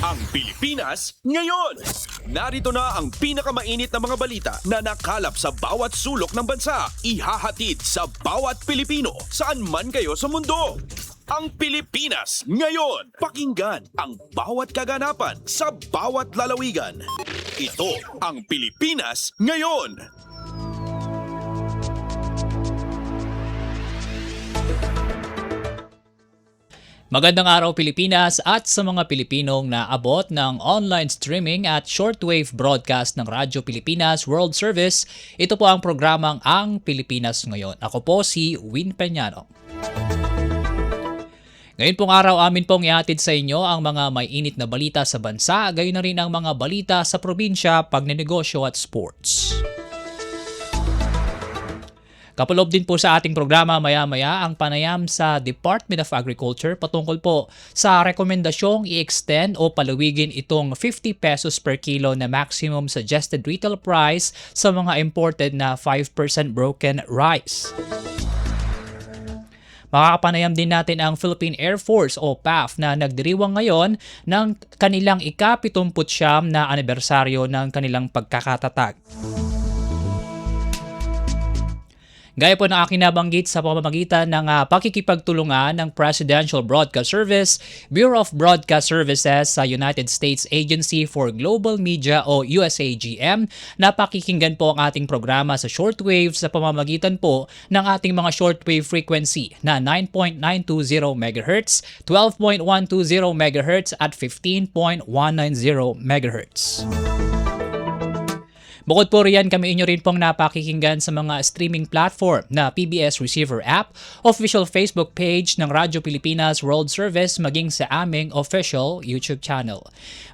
Ang Pilipinas ngayon! Narito na ang pinakamainit na mga balita na nakalap sa bawat sulok ng bansa. Ihahatid sa bawat Pilipino saan man kayo sa mundo. Ang Pilipinas ngayon! Pakinggan ang bawat kaganapan sa bawat lalawigan. Ito ang Pilipinas ngayon! Magandang araw Pilipinas at sa mga Pilipinong naabot ng online streaming at shortwave broadcast ng Radyo Pilipinas World Service. Ito po ang programang Ang Pilipinas Ngayon. Ako po si Win Peñano. Ngayon pong araw amin pong ihatid sa inyo ang mga may init na balita sa bansa, gayon na rin ang mga balita sa probinsya, pagnenegosyo at sports. Kapalob din po sa ating programa maya-maya ang panayam sa Department of Agriculture patungkol po sa rekomendasyong i-extend o palawigin itong 50 pesos per kilo na maximum suggested retail price sa mga imported na 5% broken rice. Makakapanayam din natin ang Philippine Air Force o PAF na nagdiriwang ngayon ng kanilang ika-79 na anibersaryo ng kanilang pagkakatatag. Gaya po ng aking nabanggit sa pamamagitan ng pakikipagtulungan ng Presidential Broadcast Service, Bureau of Broadcast Services sa United States Agency for Global Media o USAGM, napakikinggan po ang ating programa sa shortwave sa pamamagitan po ng ating mga shortwave frequency na 9.920 MHz, 12.120 MHz at 15.190 MHz. Bukod po riyan, kami inyo rin pong napakikinggan sa mga streaming platform na PBS Receiver App, official Facebook page ng Radyo Pilipinas World Service, maging sa aming official YouTube channel.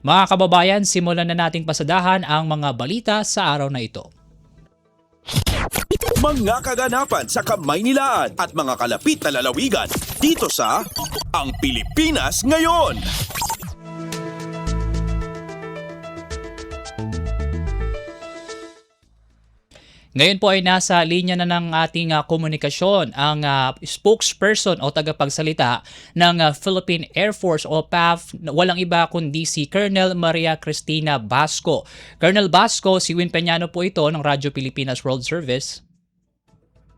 Mga kababayan, simulan na nating pasadahan ang mga balita sa araw na ito. Mga kaganapan sa Kamaynilaan at mga kalapit na lalawigan dito sa Ang Pilipinas Ngayon! Ngayon po ay nasa linya na ng ating komunikasyon ang spokesperson o tagapagsalita ng Philippine Air Force o PAF, walang iba kundi si Colonel Maria Cristina Basco. Colonel Basco, si Win Peñano po ito ng Radyo Pilipinas World Service.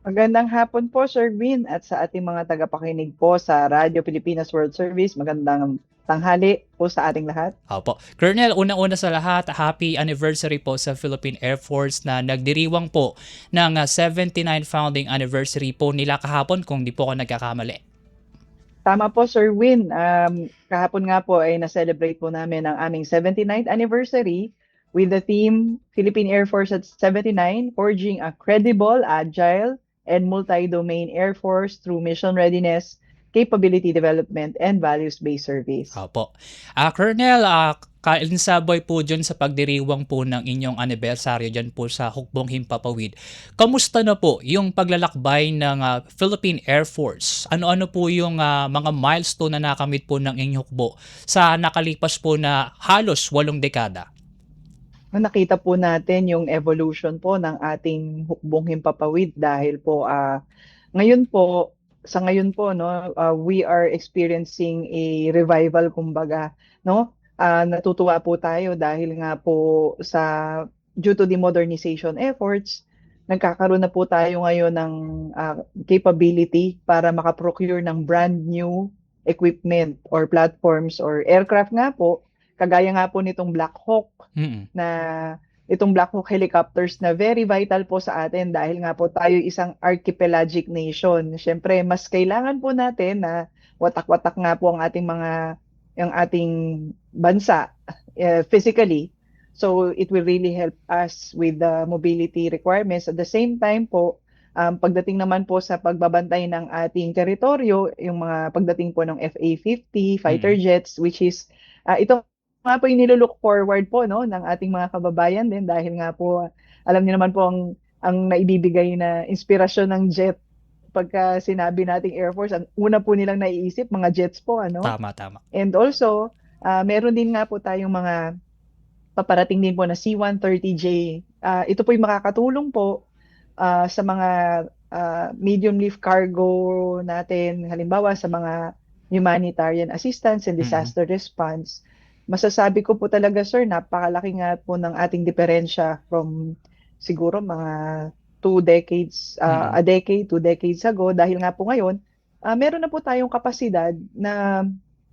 Magandang hapon po, Sir Win, at sa ating mga tagapakinig po sa Radyo Pilipinas World Service. Magandang tanghali po sa ating lahat. Opo. Colonel, unang-una sa lahat, happy anniversary po sa Philippine Air Force na nagdiriwang po ng 79 founding anniversary po nila kahapon kung di po ako nagkakamali. Tama po, Sir Win. Kahapon nga po ay na-celebrate po namin ang aming 79th anniversary with the theme Philippine Air Force at 79, forging a credible, agile, and multi-domain Air Force through mission readiness, capability development, and values-based service. Opo. Colonel, kainsabay po dyan sa pagdiriwang po ng inyong anibersaryo dyan po sa Hukbong Himpapawid. Kamusta na po yung paglalakbay ng Philippine Air Force? Ano-ano po yung mga milestone na nakamit po ng inyong hukbo sa nakalipas po na halos 8 dekada? Nakita po natin yung evolution po ng ating Hukbong Himpapawid dahil po sa ngayon po we are experiencing a revival kumbaga, no? Natutuwa po tayo dahil nga po due to the modernization efforts, nagkakaroon na po tayo ngayon ng capability para makaprocure ng brand new equipment or platforms or aircraft nga po, kagaya nga po nitong Black Hawk na itong Black Hawk helicopters na very vital po sa atin dahil nga po tayo isang archipelagic nation. Siyempre, mas kailangan po natin na watak-watak nga po ang ating bansa physically. So it will really help us with the mobility requirements. At the same time po, pagdating naman po sa pagbabantay ng ating teritoryo, yung mga pagdating po ng FA-50 fighter jets, which is ito nga po yung nilook forward po ng ating mga kababayan din dahil nga po alam niyo naman po ang naibibigay na inspirasyon ng jet pagka sinabi nating Air Force, ang una po nilang naiisip mga jets po Tama. And also meron din nga po tayong mga paparating din po na C-130J. Ito po yung makakatulong po sa mga medium lift cargo natin, halimbawa sa mga humanitarian assistance and disaster response. masasabi ko po talaga sir, napakalaki nga po ng ating diferensya from siguro mga 2 decades, Mm. a decade, 2 decades ago dahil nga po ngayon, meron na po tayong kapasidad na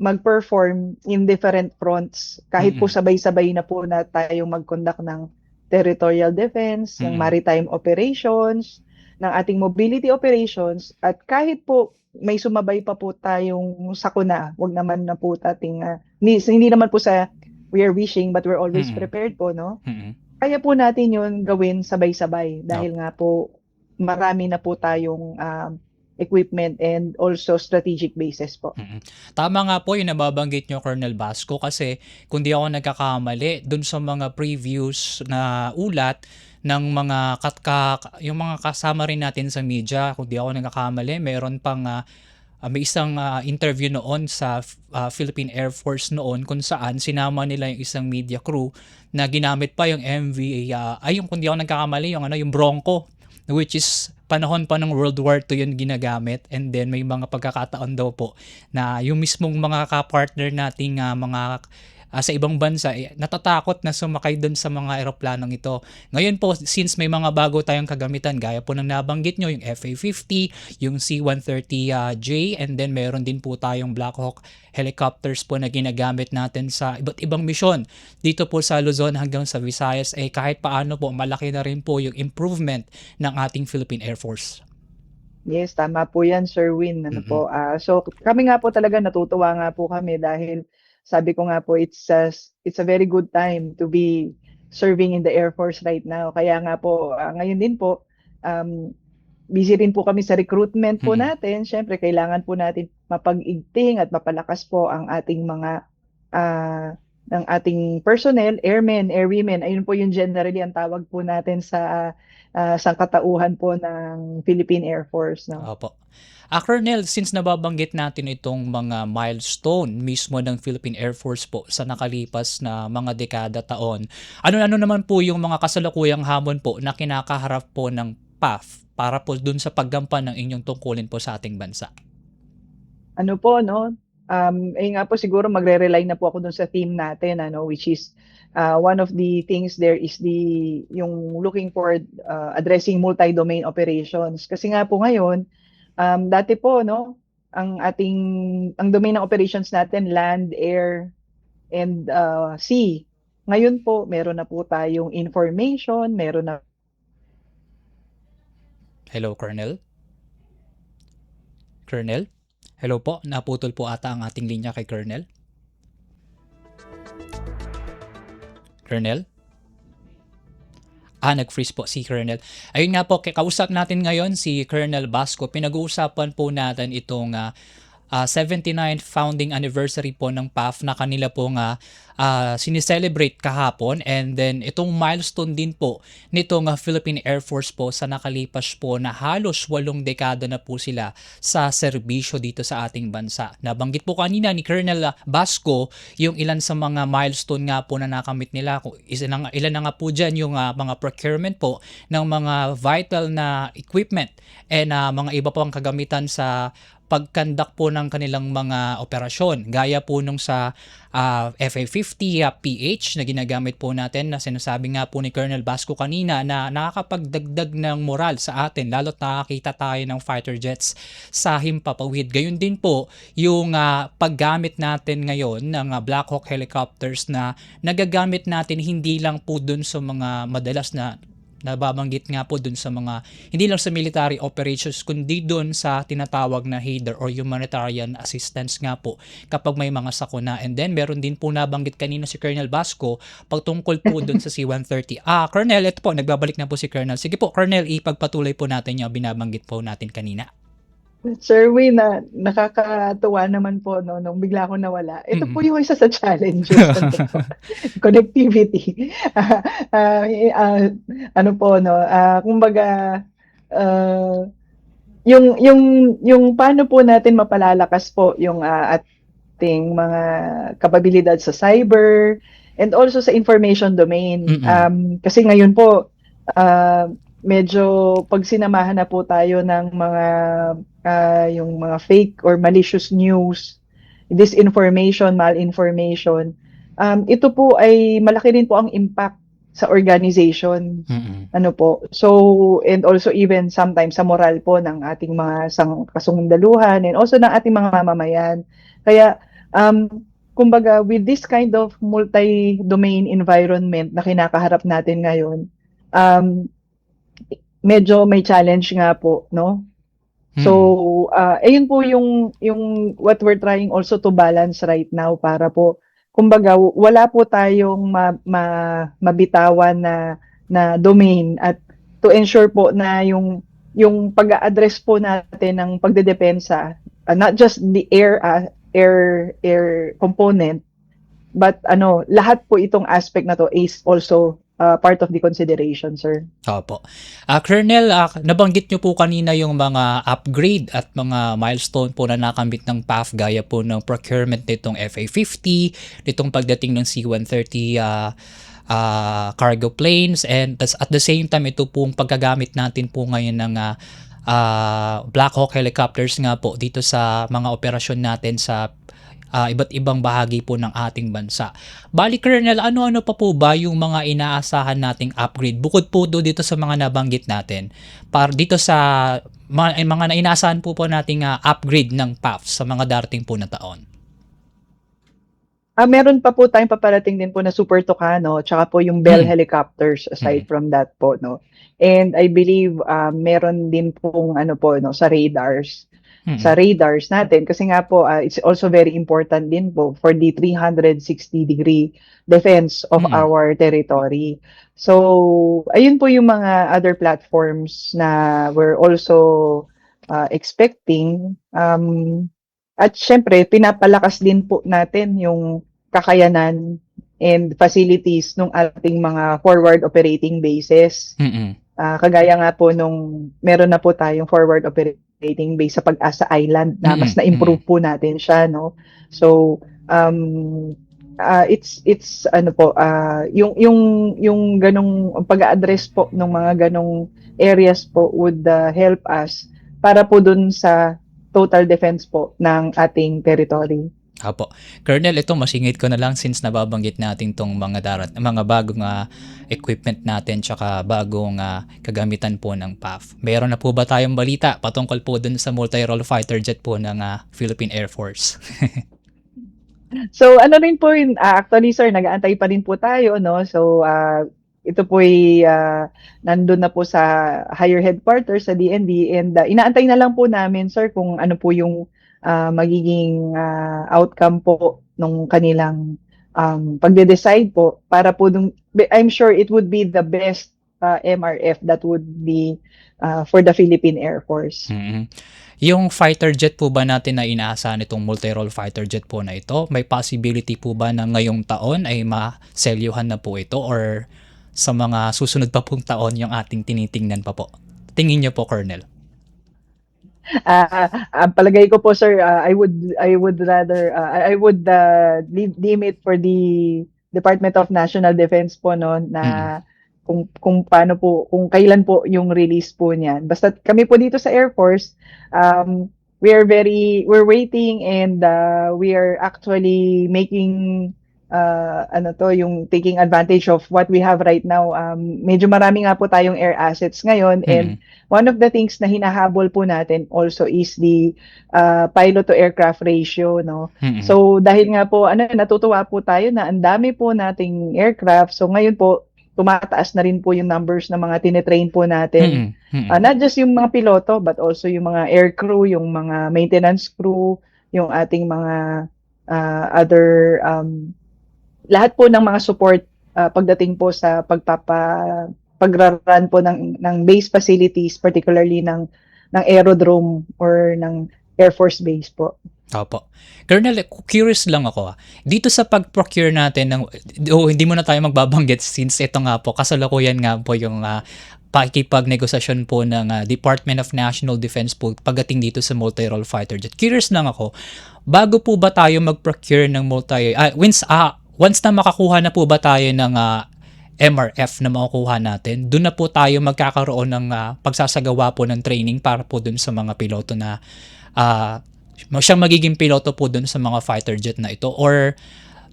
mag-perform in different fronts kahit po Mm. sabay-sabay na po na tayong mag-conduct ng territorial defense, ng Mm. maritime operations, ng ating mobility operations at kahit po may sumabay pa po tayong sakuna, wag naman na po tating hindi naman po sa we are wishing but we're always Mm. prepared po, no? Mm. Kaya po natin yun gawin sabay-sabay Opo. dahil nga po marami na po tayong equipment and also strategic bases po. Mm. Tama nga po yung nababanggit niyo, Colonel Basco, kasi kung di ako nagkakamali, dun sa mga previous na ulat ng mga yung mga kasama rin natin sa media, kung di ako nagkakamali, meron pang may isang interview noon sa Philippine Air Force noon kung saan sinama nila yung isang media crew na ginamit pa yung MV, yung kung di ako nagkakamali, yung Bronco, which is panahon pa ng World War II yun ginagamit, and then may mga pagkakataon daw po na yung mismong mga ka-partner nating mga sa ibang bansa natatakot na sumakay doon sa mga eroplanong ito. Ngayon po, since may mga bago tayong kagamitan, gaya po ng nabanggit nyo, yung FA-50, yung C-130J, and then meron din po tayong Black Hawk helicopters po na ginagamit natin sa iba't ibang misyon dito po sa Luzon hanggang sa Visayas, kahit paano po malaki na rin po yung improvement ng ating Philippine Air Force. Yes, tama po yan, Sir Win. Ano Mm-mm. po, so kami nga po talaga natutuwa nga po kami dahil sabi ko nga po, it's a very good time to be serving in the Air Force right now. Kaya nga po, ngayon din po, busy rin po kami sa recruitment po Mm-mm. natin. Siyempre, kailangan po natin mapag-igting at mapalakas po ang ating mga ng ating personnel, airmen, airwomen. Ayun po yung generally ang tawag po natin sa sangkatauhan po ng Philippine Air Force, no? Opo. Colonel, since nababanggit natin itong mga milestone mismo ng Philippine Air Force po sa nakalipas na mga dekada taon, ano-ano naman po yung mga kasalukuyang hamon po na kinakaharap po ng PAF para po dun sa paggampan ng inyong tungkulin po sa ating bansa? Ano po, no? Nga po siguro magre-rely na po ako dun sa team natin, which is one of the things there is yung looking for addressing multi-domain operations. Kasi nga po ngayon, dati po, no, ang domain ng operations natin, land, air, and sea. Ngayon po, meron na po tayong information, meron na Hello, Colonel? Colonel? Hello po, naputol po ata ang ating linya kay Colonel. Colonel? Nag-freeze po si Colonel. Ayun nga po, kausap natin ngayon si Colonel Basco. Pinag-uusapan po natin itong 79th founding anniversary po ng PAF na kanila pong sineselebrate kahapon, and then itong milestone din po nitong Philippine Air Force po sa nakalipas po na halos 8 dekada na po sila sa serbisyo dito sa ating bansa. Nabanggit po kanina ni Colonel Basco yung ilan sa mga milestone nga po na nakamit nila. Ilan na nga po dyan yung mga procurement po ng mga vital na equipment and mga iba pang kagamitan sa pag-conduct po ng kanilang mga operasyon. Gaya po nung sa FA-50 PH na ginagamit po natin, na sinasabi nga po ni Colonel Basco kanina na nakakapagdagdag ng moral sa atin, lalo't nakakita tayo ng fighter jets sa himpapawid. Gayun din po yung paggamit natin ngayon ng Black Hawk helicopters na nagagamit natin hindi lang po dun sa mga madalas na nababanggit nga po dun sa mga, hindi lang sa military operations, kundi dun sa tinatawag na HADR or humanitarian assistance nga po kapag may mga sakuna. And then meron din po nabanggit kanina si Colonel Basco pagtungkol po dun sa C-130. Colonel, ito po, nagbabalik na po si Colonel. Sige po, Colonel, ipagpatuloy po natin yung binabanggit po natin kanina. Sir Win, nakakatuwa naman po, no, nung bigla akong nawala. Ito po yung isa sa challenges. Connectivity. Ano po, no, kumbaga, yung paano po natin mapalalakas po yung ating mga kapabilidad sa cyber and also sa information domain. Kasi ngayon po, medyo pag sinamahan na po tayo ng mga yung mga fake or malicious news, disinformation, malinformation, ito po ay malaki rin po ang impact sa organization. Mm. Ano po. So, and also even sometimes sa moral po ng ating mga kasundaluhan and also ng ating mga mamamayan. Kaya, kumbaga, with this kind of multi-domain environment na kinakaharap natin ngayon, medyo may challenge nga po, no? So, ayun po yung what we're trying also to balance right now para po, kumbaga, wala po tayong mabitawan na domain at to ensure po na yung pag-a-address po natin ng pagdedepensa, not just the air component, but lahat po itong aspect na to is also part of the consideration, sir. Opo. Colonel, nabanggit nyo po kanina yung mga upgrade at mga milestone po na nakamit ng PAF gaya po ng procurement nitong FA-50, nitong pagdating ng C-130 cargo planes, and at the same time ito pong paggagamit natin po ngayon ng Black Hawk helicopters nga po dito sa mga operasyon natin sa iba't ibang bahagi po ng ating bansa. Bali, Colonel, ano-ano pa po ba yung mga inaasahan nating upgrade bukod po dito sa mga nabanggit natin? Para dito sa mga inaasahan po nating upgrade ng PAF sa mga darating po na taon. Meron pa po tayong paparating din po na Super Tucano, tsaka po yung Bell helicopters aside from that po, no. And I believe meron din pong sa radars. Sa radars natin kasi nga po it's also very important din po for the 360-degree defense of our territory. So, ayun po yung mga other platforms na we're also expecting. At syempre, pinapalakas din po natin yung kakayanan and facilities ng ating mga forward operating bases. Kagaya nga po nung meron na po tayong forward operating base sa Pag-asa Island na mas na-improve po natin siya, no? So, it's yung ganong pag-address po ng mga ganong areas po would help us para po dun sa total defense po ng ating territory. Apo. Colonel, ito masingit ko na lang since nababanggit natin tong mga bagong equipment natin tsaka bagong kagamitan po ng PAF. Meron na po ba tayong balita patungkol po dun sa multi-role fighter jet po ng Philippine Air Force? So, rin po yun, actually sir, nag-aantay pa rin po tayo, no? So, ito po ay nandun na po sa higher headquarters sa DND and inaantay na lang po namin, sir, kung ano po yung magiging outcome po nung kanilang pagde-decide po para po I'm sure it would be the best MRF that would be for the Philippine Air Force. Yung fighter jet po ba natin na inaasahan itong multi-role fighter jet po na ito, may possibility po ba na ngayong taon ay maselyuhan na po ito or sa mga susunod pa pong taon yung ating tinitingnan pa po? Tingin niyo po, Colonel? Palagay ko po, sir, I would rather I would deem it for the Department of National Defense po, no, na kung paano po, kung kailan po yung release po niyan. Basta kami po dito sa Air Force, we're waiting and we are actually making yung taking advantage of what we have right now. Medyo marami nga po tayong air assets ngayon and one of the things na hinahabol po natin also is the pilot to aircraft ratio, no. So dahil nga po natutuwa po tayo na ang dami po nating aircraft, so ngayon po tumataas na rin po yung numbers ng mga tinetrain po natin. Not just yung mga piloto but also yung mga air crew, yung mga maintenance crew, yung ating mga other lahat po ng mga support pagdating po sa pagrarun po ng base facilities, particularly ng aerodrome or ng Air Force Base po. Opo. Colonel, curious lang ako. Dito sa pag-procure natin, hindi mo na tayo magbabanggit since ito nga po, kasalukuyan nga po yung pakikipag-negosasyon po ng Department of National Defense po pagdating dito sa multi-role fighter jet. Curious lang ako, bago po ba tayo mag-procure ng once na makakuha na po ba tayo ng MRF na makukuha natin, doon na po tayo magkakaroon ng pagsasagawa po ng training para po doon sa mga piloto na siyang magiging piloto po doon sa mga fighter jet na ito, or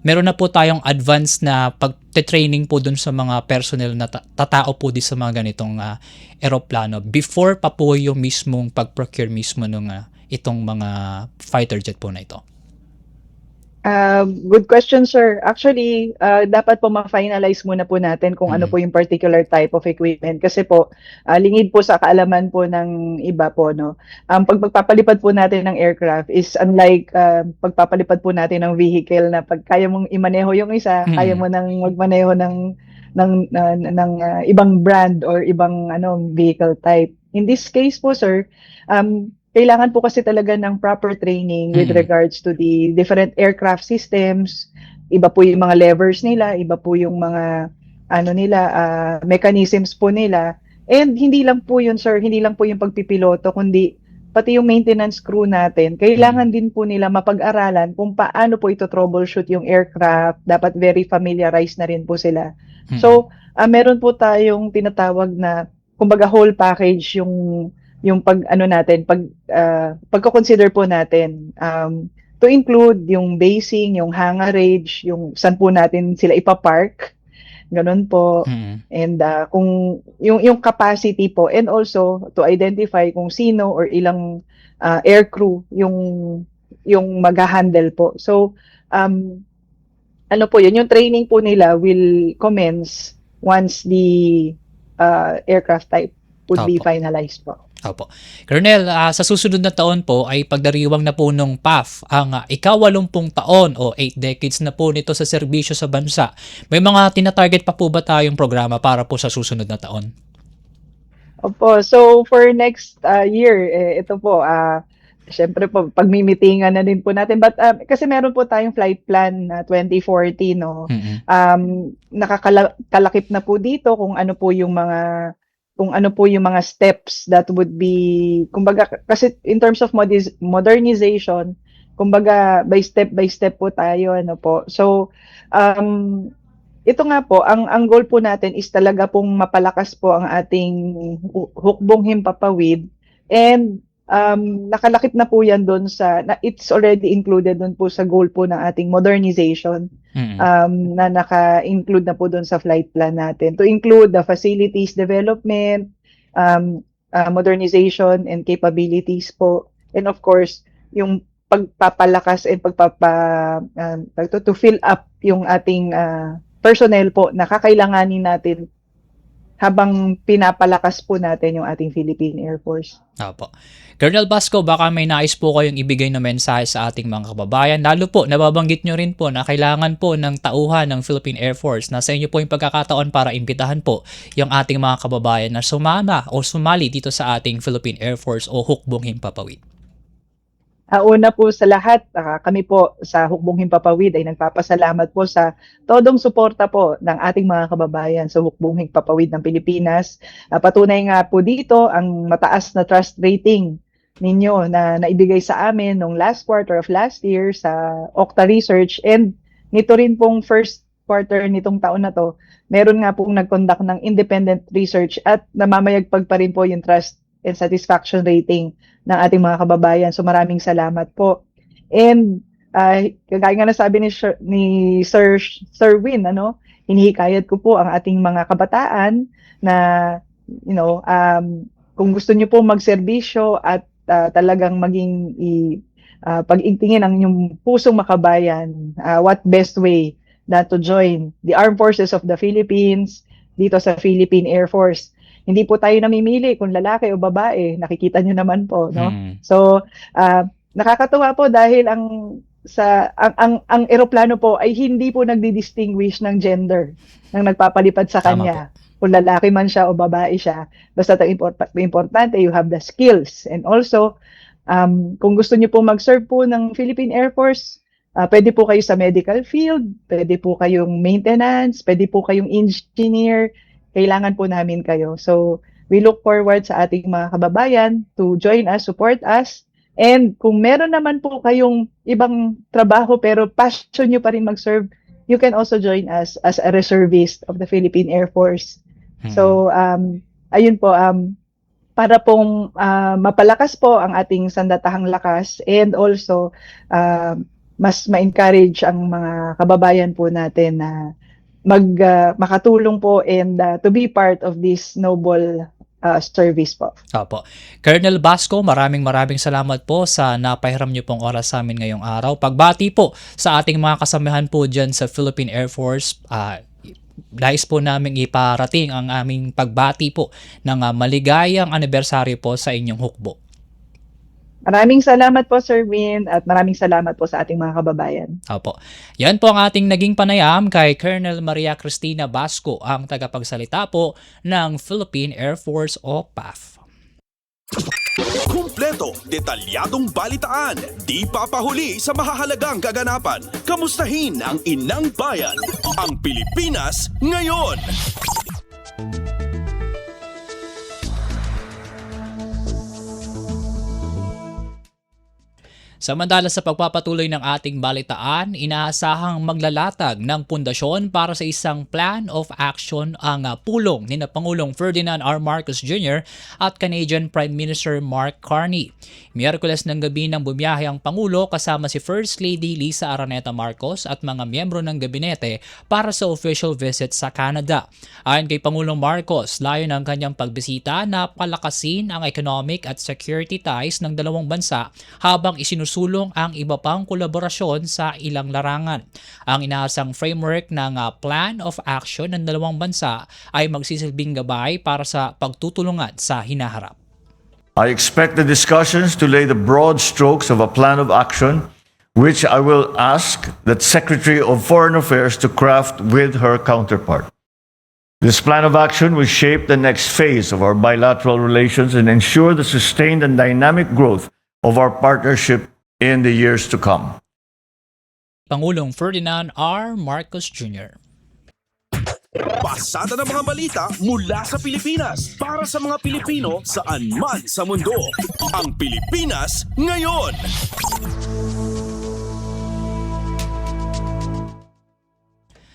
meron na po tayong advanced na pag-training po dun sa mga personnel na tatao po di sa mga ganitong eroplano before pa po yung mismong pag-procure mismo ng itong mga fighter jet po na ito? Good question, sir. Actually, dapat po ma-finalize muna po natin kung ano po yung particular type of equipment. Kasi po, lingid po sa kaalaman po ng iba po, no? Pag pagpapalipad po natin ng aircraft is unlike pagpapalipad po natin ng vehicle na pag kaya mong imaneho yung isa, kaya mo nang magmaneho ng ibang brand or ibang vehicle type. In this case po, sir, kailangan po kasi talaga ng proper training with regards to the different aircraft systems. Iba po yung mga levers nila, iba po yung mga mechanisms po nila. And hindi lang po yun, sir, hindi lang po yung pagpipiloto, kundi pati yung maintenance crew natin. Kailangan din po nila mapag-aralan kung paano po ito troubleshoot yung aircraft. Dapat very familiarized na rin po sila. So, meron po tayong tinatawag na, kumbaga whole package yung pagko-consider po natin, to include yung basing, yung hangarage, yung saan po natin sila ipapark, ganun po. And kung yung capacity po, and also to identify kung sino or ilang aircrew yung mag-handle po. So ano po yun, yung training po nila will commence once the aircraft type would be finalized po. Opo. Colonel, sa susunod na taon po ay pagdiriwang na po nung PAF ang ika-80 taon o 8 decades na po nito sa serbisyo sa bansa. May mga tinatarget pa po ba tayong programa para po sa susunod na taon? Opo. So for next year, ito po, syempre po, pagmimitingan na din po natin. But kasi meron po tayong flight plan na 2040, no? Nakakalakip na po dito kung ano po yung mga steps that would be, kumbaga, kasi in terms of modernization, kumbaga by step po tayo, ano po. So, ito nga po, ang goal po natin is talaga pong mapalakas po ang ating hukbong himpapawid, and nakalakip na po yan doon it's already included doon po sa goal po ng ating modernization, na naka-include na po doon sa flight plan natin, to include the facilities development, modernization and capabilities po, and of course yung pagpapalakas and to fill up yung ating personnel po na kakailanganin natin habang pinapalakas po natin yung ating Philippine Air Force. Opo. Colonel Basco, baka may nais po kayong ibigay na mensahe sa ating mga kababayan. Lalo po, nababanggit nyo rin po na kailangan po ng tauhan ng Philippine Air Force. Nasa inyo po yung pagkakataon para imbitahan po yung ating mga kababayan na sumama o sumali dito sa ating Philippine Air Force o Hukbong Himpapawid. Una po sa lahat, kami po sa Hukbong Himpapawid ay nagpapasalamat po sa todong suporta po ng ating mga kababayan sa Hukbong Himpapawid ng Pilipinas. Patunay nga po dito ang mataas na trust rating ninyo na naibigay sa amin nung last quarter of last year sa Okta Research, and nito rin pong first quarter nitong taon na to, meron nga pong nag-conduct ng independent research at namamayagpag pa rin po yung trust and satisfaction rating ng ating mga kababayan. So maraming salamat po. And kagaya nga nasabi ni Sir Win, hinihikayat ko po ang ating mga kabataan na kung gusto niyo po magserbisyo at talagang maging pag-igtingin ang inyong pusong makabayan, what best way than to join the Armed Forces of the Philippines dito sa Philippine Air Force. Hindi po tayo namimili kung lalaki o babae, nakikita nyo naman po, no? So, nakakatuwa po dahil ang eroplano po ay hindi po nagdi-distinguish ng gender ng nagpapalipad sa kanya. Kung lalaki man siya o babae siya, basta ang importante, you have the skills. And also, kung gusto niyo po mag-serve po ng Philippine Air Force, pwede po kayo sa medical field, pwede po kayong maintenance, pwede po kayong engineer, kailangan po namin kayo. So, we look forward sa ating mga kababayan to join us, support us. And kung meron naman po kayong ibang trabaho pero passion nyo pa rin mag-serve, you can also join us as a reservist of the Philippine Air Force. So, ayun po, para pong mapalakas po ang ating sandatahang lakas, and also mas ma-encourage ang mga kababayan po natin na makatulong po and to be part of this noble service po. Opo. Colonel Basco, maraming salamat po sa napahiram niyo pong oras sa amin ngayong araw. Pagbati po sa ating mga kasamahan po dyan sa Philippine Air Force, nais po namin iparating ang aming pagbati po ng maligayang anibersaryo po sa inyong hukbo. Maraming salamat po, Sir Win, at maraming salamat po sa ating mga kababayan. Opo. Yan po ang ating naging panayam kay Colonel Maria Cristina Basco, ang tagapagsalita po ng Philippine Air Force o PAF. Kumpleto, detalyadong balitaan, di papahuli sa mahahalagang kaganapan. Kamustahin ang inang bayan, ang Pilipinas ngayon. Samantala sa pagpapatuloy ng ating balitaan, inaasahang maglalatag ng pundasyon para sa isang plan of action ang pulong ni Pangulong Ferdinand R. Marcos Jr. at Canadian Prime Minister Mark Carney. Miyerkules ng gabi nang bumiyahe ang Pangulo kasama si First Lady Lisa Araneta Marcos at mga miyembro ng gabinete para sa official visit sa Canada. Ayon kay Pangulong Marcos, layo ng kanyang pagbisita na palakasin ang economic at security ties ng dalawang bansa habang isinusulong ang iba pang kolaborasyon sa ilang larangan. Ang inaasang framework ng plan of action ng dalawang bansa ay magsisilbing gabay para sa pagtutulungan sa hinaharap. I expect the discussions to lay the broad strokes of a plan of action, which I will ask the Secretary of Foreign Affairs to craft with her counterpart. This plan of action will shape the next phase of our bilateral relations and ensure the sustained and dynamic growth of our partnership in the years to come. Pangulong Ferdinand R. Marcos Jr. Pasada ng mga balita mula sa Pilipinas para sa mga Pilipino saan man sa mundo. Ang Pilipinas ngayon.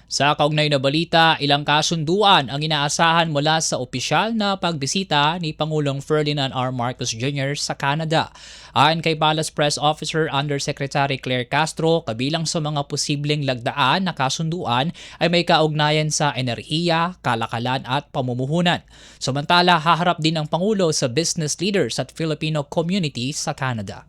Sa kaugnay na balita, ilang kasunduan ang inaasahan mula sa opisyal na pagbisita ni Pangulong Ferdinand R. Marcos Jr. sa Canada. Ayon kay Palace Press Officer Undersecretary Claire Castro, kabilang sa mga posibleng lagdaan na kasunduan ay may kaugnayan sa enerhiya, kalakalan at pamumuhunan. Samantala, haharap din ang Pangulo sa business leaders at Filipino community sa Canada.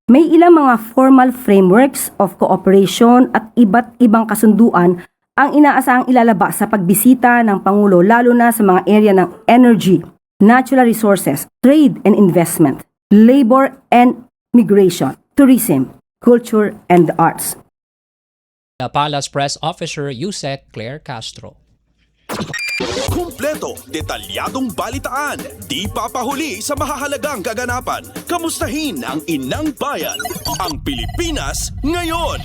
May ilang mga formal frameworks of cooperation at iba't ibang kasunduan ang inaasahang ilalabas sa pagbisita ng Pangulo lalo na sa mga area ng energy, natural resources, trade and investment, labor and migration, tourism, culture and the arts. Palace Press Officer Yusek Claire Castro. Kumpleto, detalyadong balitaan, di papahuli sa mahahalagang kaganapan. Kamustahin ang inang bayan, ang Pilipinas ngayon.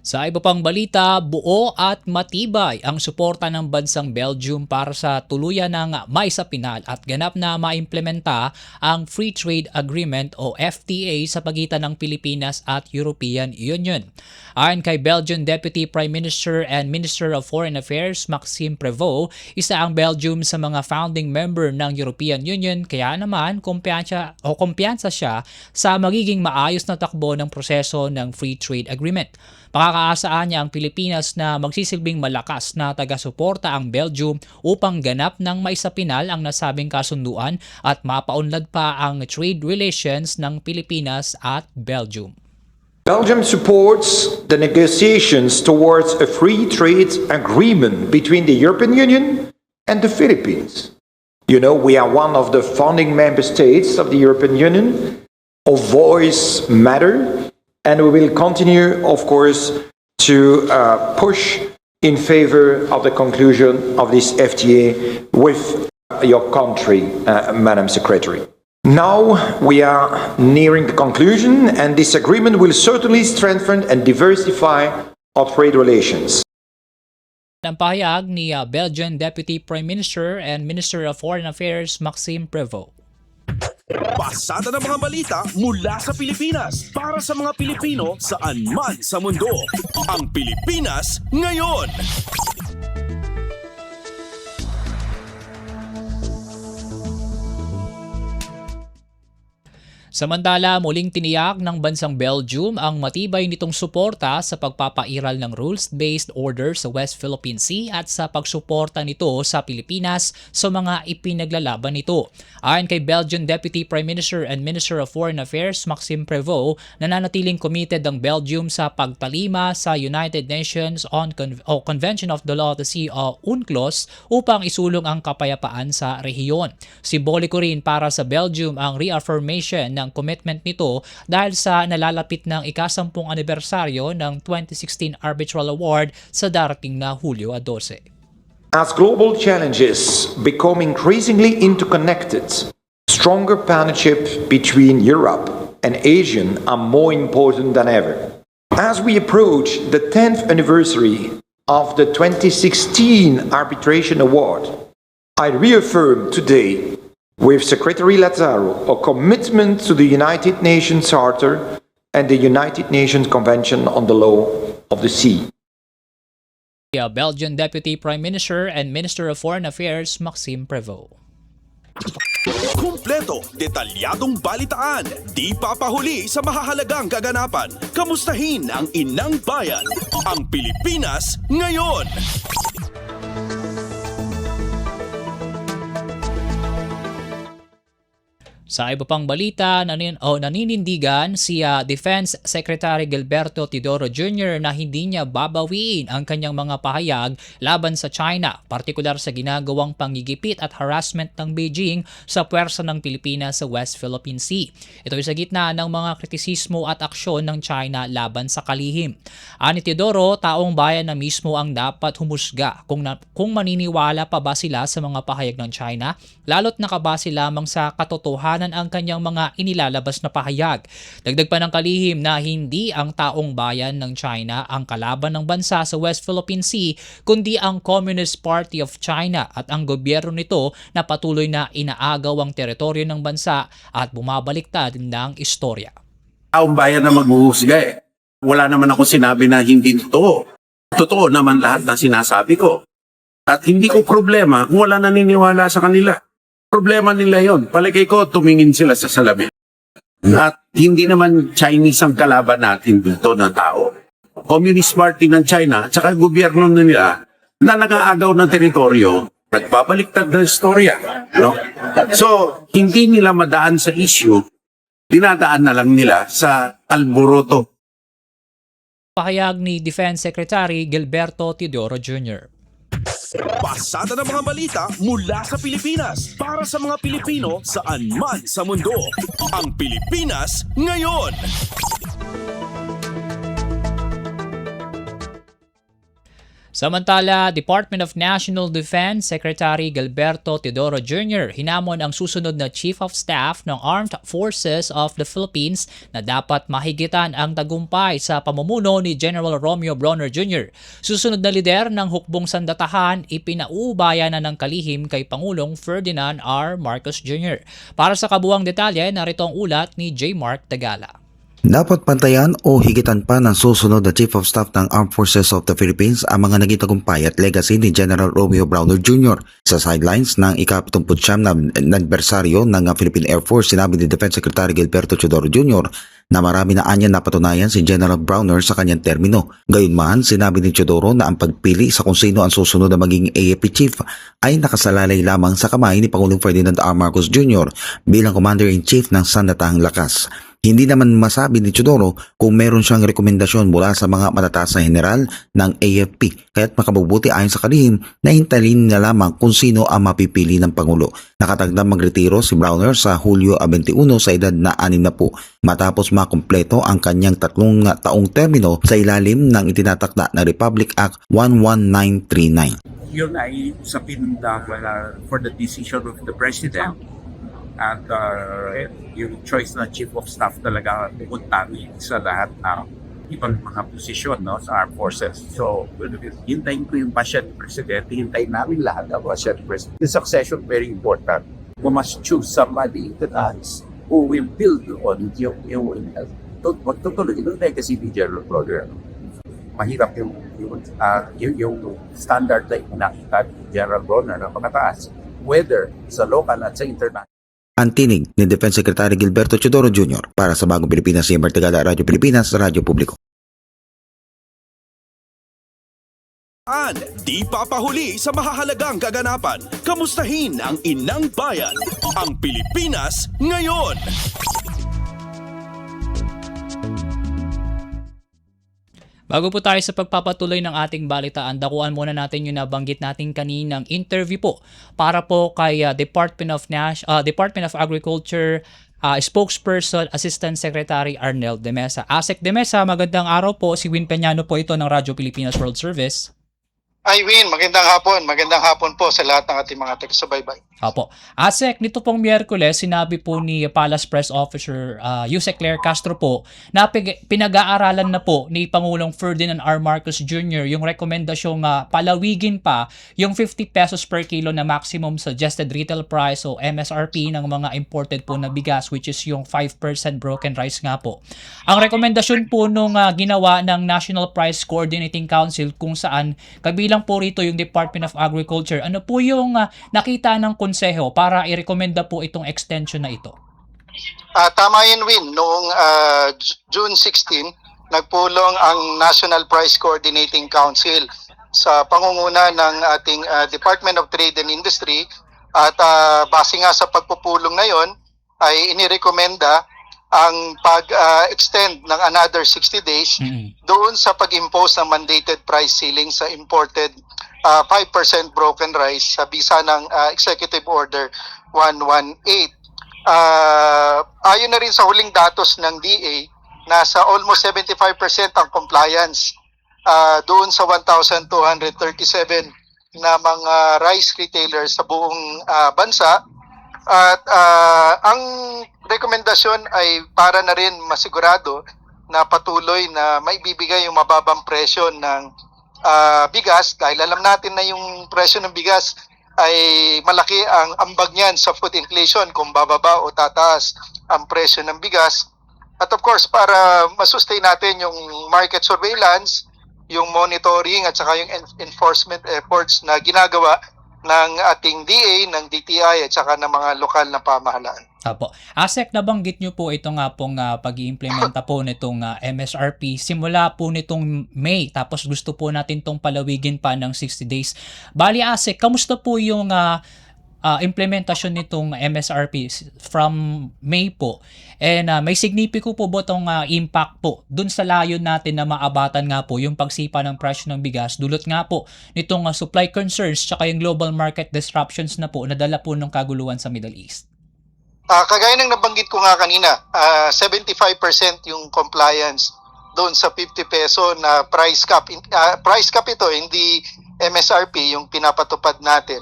Sa iba pang balita, buo at matibay ang suporta ng bansang Belgium para sa tuluyan ng maisapinal at ganap na maimplementa ang Free Trade Agreement o FTA sa pagitan ng Pilipinas at European Union. Ayon kay Belgian Deputy Prime Minister and Minister of Foreign Affairs Maxime Prevot, isa ang Belgium sa mga founding member ng European Union kaya naman kumpiyansa siya sa magiging maayos na takbo ng proseso ng Free Trade Agreement. Pakakaasaan niya ang Pilipinas na magsisilbing malakas na taga-suporta ang Belgium upang ganap ng maisapinal ang nasabing kasunduan at mapaunlad pa ang trade relations ng Pilipinas at Belgium. Belgium supports the negotiations towards a free trade agreement between the European Union and the Philippines. You know, we are one of the founding member states of the European Union. Our voice matters. And we will continue, of course, to push in favor of the conclusion of this FTA with your country, Madam Secretary. Now we are nearing the conclusion, and this agreement will certainly strengthen and diversify our trade relations. Ang pahayag ni Belgian Deputy Prime Minister and Minister of Foreign Affairs Maxime Prevot. Pasada ng mga balita mula sa Pilipinas para sa mga Pilipino saan man sa mundo. Ang Pilipinas ngayon. Samantala, muling tiniyak ng bansang Belgium ang matibay nitong suporta sa pagpapairal ng rules-based order sa West Philippine Sea at sa pagsuporta nito sa Pilipinas sa mga ipinaglalaban nito. Ayon kay Belgian Deputy Prime Minister and Minister of Foreign Affairs Maxime Prevot, nananatiling committed ang Belgium sa pagtalima sa United Nations on Convention of the Law of the Sea o UNCLOS upang isulong ang kapayapaan sa rehiyon. Simboliko rin para sa Belgium ang reaffirmation ng commitment nito dahil sa nalalapit ng ika-10 anibersaryo ng 2016 Arbitral Award sa darating na Hulyo 12. As global challenges become increasingly interconnected, stronger partnership between Europe and Asia are more important than ever. As we approach the 10th anniversary of the 2016 Arbitration Award, I reaffirm today with Secretary Lazaro a commitment to the United Nations Charter and the United Nations Convention on the Law of the Sea. Belgian Deputy Prime Minister and Minister of Foreign Affairs Maxime Prevot. Kumpleto, detalyadong balitaan, di papahuli sa mahahalagang kaganapan. Kamustahin ang inang bayan, ang Pilipinas ngayon. Sa iba pang balita, naninindigan si Defense Secretary Gilberto Teodoro Jr. na hindi niya babawiin ang kanyang mga pahayag laban sa China, partikular sa ginagawang panggigipit at harassment ng Beijing sa puwersa ng Pilipinas sa West Philippine Sea. Ito ay sa gitna ng mga kritisismo at aksyon ng China laban sa kalihim. Ani Teodoro, taong bayan na mismo ang dapat humusga kung maniniwala pa ba sila sa mga pahayag ng China, lalo't nakabase lamang sa katotohanan ang kanyang mga inilalabas na pahayag. Dagdag pa ng kalihim na hindi ang taong bayan ng China ang kalaban ng bansa sa West Philippine Sea, kundi ang Communist Party of China at ang gobyerno nito na patuloy na inaagaw ang teritoryo ng bansa at bumabaliktad ng istorya. Taong bayan na maghuhusga eh. Wala naman ako sinabi na hindi totoo. Totoo naman lahat ng sinasabi ko. At hindi ko problema kung wala naniniwala sa kanila. Problema nila yon. Palagay ko, tumingin sila sa salamin. At hindi naman Chinese ang kalaban natin dito na tao. Communist Party ng China at saka gobyerno nila na nag-aagaw ng teritoryo, nagbabaliktad ng istorya. No? So, hindi nila madaan sa issue, dinadaan na lang nila sa alboroto. Pahayag ni Defense Secretary Gilberto Teodoro Jr. Pasada ng mga balita mula sa Pilipinas para sa mga Pilipino saan man sa mundo. Ang Pilipinas ngayon. Samantala, Department of National Defense Secretary Gilberto Teodoro Jr. hinamon ang susunod na Chief of Staff ng Armed Forces of the Philippines na dapat mahigitan ang tagumpay sa pamumuno ni General Romeo Brawner Jr. Susunod na lider ng hukbong sandatahan, ipinauubaya na ng kalihim kay Pangulong Ferdinand R. Marcos Jr. Para sa kabuuang detalye, narito ang ulat ni J. Mark Tagala. Dapat pantayan o higitan pa ng susunod na Chief of Staff ng Armed Forces of the Philippines ang mga naging tagumpay at legacy ni General Romeo Brawner Jr. Sa sidelines ng ika-79 na anibersaryo ng Philippine Air Force, sinabi ni Defense Secretary Gilberto Teodoro Jr. na marami na anya napatunayan si General Brawner sa kanyang termino. Gayunman, sinabi ni Teodoro na ang pagpili sa kung sino ang susunod na maging AFP Chief ay nakasalalay lamang sa kamay ni Pangulong Ferdinand R. Marcos Jr. bilang Commander-in-Chief ng Sandatahang Lakas. Hindi naman masabi ni Teodoro kung meron siyang rekomendasyon mula sa mga matataas na general ng AFP, kaya't makabubuti ayon sa kalihim na hintayin na lamang kung sino ang mapipili ng Pangulo. Nakatagdang magretiro si Brawner sa Hulyo 21 sa edad na 60 matapos makumpleto ang kanyang 3 taong termino sa ilalim ng itinatakda na Republic Act 11939. Yun ay usapin for the decision of the President. At yung choice na Chief of Staff talaga pupuntahan sa lahat ng ibang mga posisyon, no, sa Armed Forces. So, hintayin ko yung passion ni Presidente, hintayin namin lahat ang passion ni Presidente. The succession very important. We must choose somebody that who will build on yung magtutuloy yung legacy ni General Brawner. Mahirap yung standard na nakita ni General Brawner na pagkataas, whether sa local at sa international. Ang tinig ni Defense Secretary Gilberto Chodoro Jr. para sa Bagong Pilipinas, Siyempre Tagala, Radyo Pilipinas, Radyo Publiko. Di papahuli sa mahahalagang kaganapan. Kamustahin ang inang bayan, ang Pilipinas ngayon. Bago po tayo sa pagpapatuloy ng ating balitaan, dakuan muna natin yung nabanggit natin kaninang interview po para po kay Department of Agriculture spokesperson, Assistant Secretary Arnel de Mesa. Asek de Mesa, magandang araw po. Si Win Peñano po ito ng Radyo Pilipinas World Service. Ay, Win, magandang hapon. Magandang hapon po sa lahat ng ating mga taga-subaybay. Opo. Asek, nito pong Miyerkules, sinabi po ni Palace Press Officer Yusek Claire Castro po na pinag-aaralan na po ni Pangulong Ferdinand R. Marcos Jr. yung rekomendasyong palawigin pa yung 50 pesos per kilo na maximum suggested retail price o MSRP ng mga imported po na bigas, which is yung 5% broken rice nga po. Ang rekomendasyon po nung ginawa ng National Price Coordinating Council kung saan kabilang po rito yung Department of Agriculture. Ano po yung nakita ng konseho para irekomenda po itong extension na ito? Tama yun, Win. Noong June 16, nagpulong ang National Price Coordinating Council sa pangunguna ng ating Department of Trade and Industry at base nga sa pagpupulong na yon ay inirekomenda ang pag-extend ng another 60 days doon sa pag-impose ng mandated price ceiling sa imported 5% broken rice sa bisa ng Executive Order 118. Ayon na rin sa huling datos ng DA, nasa almost 75% ang compliance doon sa 1,237 na mga rice retailers sa buong bansa. At ang rekomendasyon ay para na rin masigurado na patuloy na maibibigay yung mababang presyo ng bigas, dahil alam natin na yung presyo ng bigas ay malaki ang ambag niyan sa food inflation kung bababa o tataas ang presyo ng bigas. At of course, para masustain natin yung market surveillance, yung monitoring at saka yung enforcement efforts na ginagawa ng ating DA, ng DTI at saka ng mga lokal na pamahalaan. Apo. Asek, nabanggit nyo po ito nga pong pag-iimplementa po nitong MSRP simula po nitong May, tapos gusto po natin itong palawigin pa ng 60 days. Bali, Asek, kamusta po yung implementasyon nitong MSRP from May po? And may signifiko po ba itong impact po dun sa layon natin na maabatan nga po yung pagsipa ng presyo ng bigas dulot nga po nitong supply concerns tsaka yung global market disruptions na po na dala po ng kaguluhan sa Middle East? Kagaya ng nabanggit ko nga kanina, 75% yung compliance doon sa 50 peso na price cap. Price cap ito, hindi MSRP yung pinapatupad natin.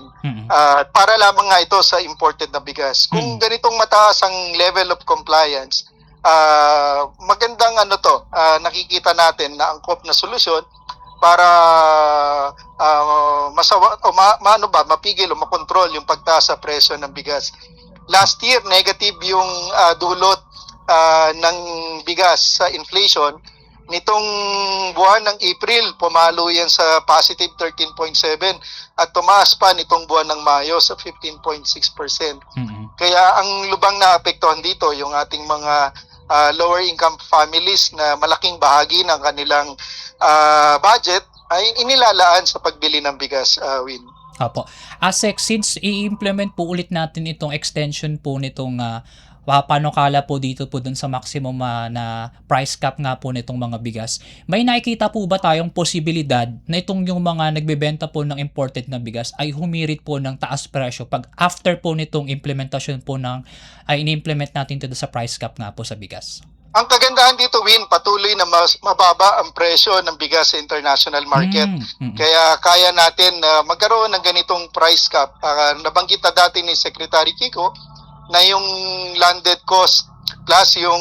Para lamang nga ito sa imported na bigas. Kung ganitong mataas ang level of compliance, magandang nakikita natin na angkop na solusyon para mapigil o makontrol yung pagtaas sa presyo ng bigas. Last year, negative yung dulot ng bigas sa inflation. Nitong buwan ng April, pumalo yan sa positive 13.7 at tumaas pa nitong buwan ng Mayo sa 15.6%. Kaya ang lubang na apektuhan dito yung ating mga lower income families na malaking bahagi ng kanilang budget ay inilalaan sa pagbili ng bigas, Win. Apo. Asek, since i-implement po ulit natin itong extension po nitong panukala po dito po dun sa maximum na price cap nga po nitong mga bigas, may nakikita po ba tayong posibilidad na itong yung mga nagbebenta po ng imported na bigas ay humirit po ng taas presyo pag after po nitong implementasyon po ay ini-implement natin dito sa price cap nga po sa bigas? Ang kagandahan dito, Win, patuloy na mababa ang presyo ng bigas sa international market. Kaya kaya natin magkaroon ng ganitong price cap. Nabanggit na dati ni Secretary Kiko na yung landed cost plus yung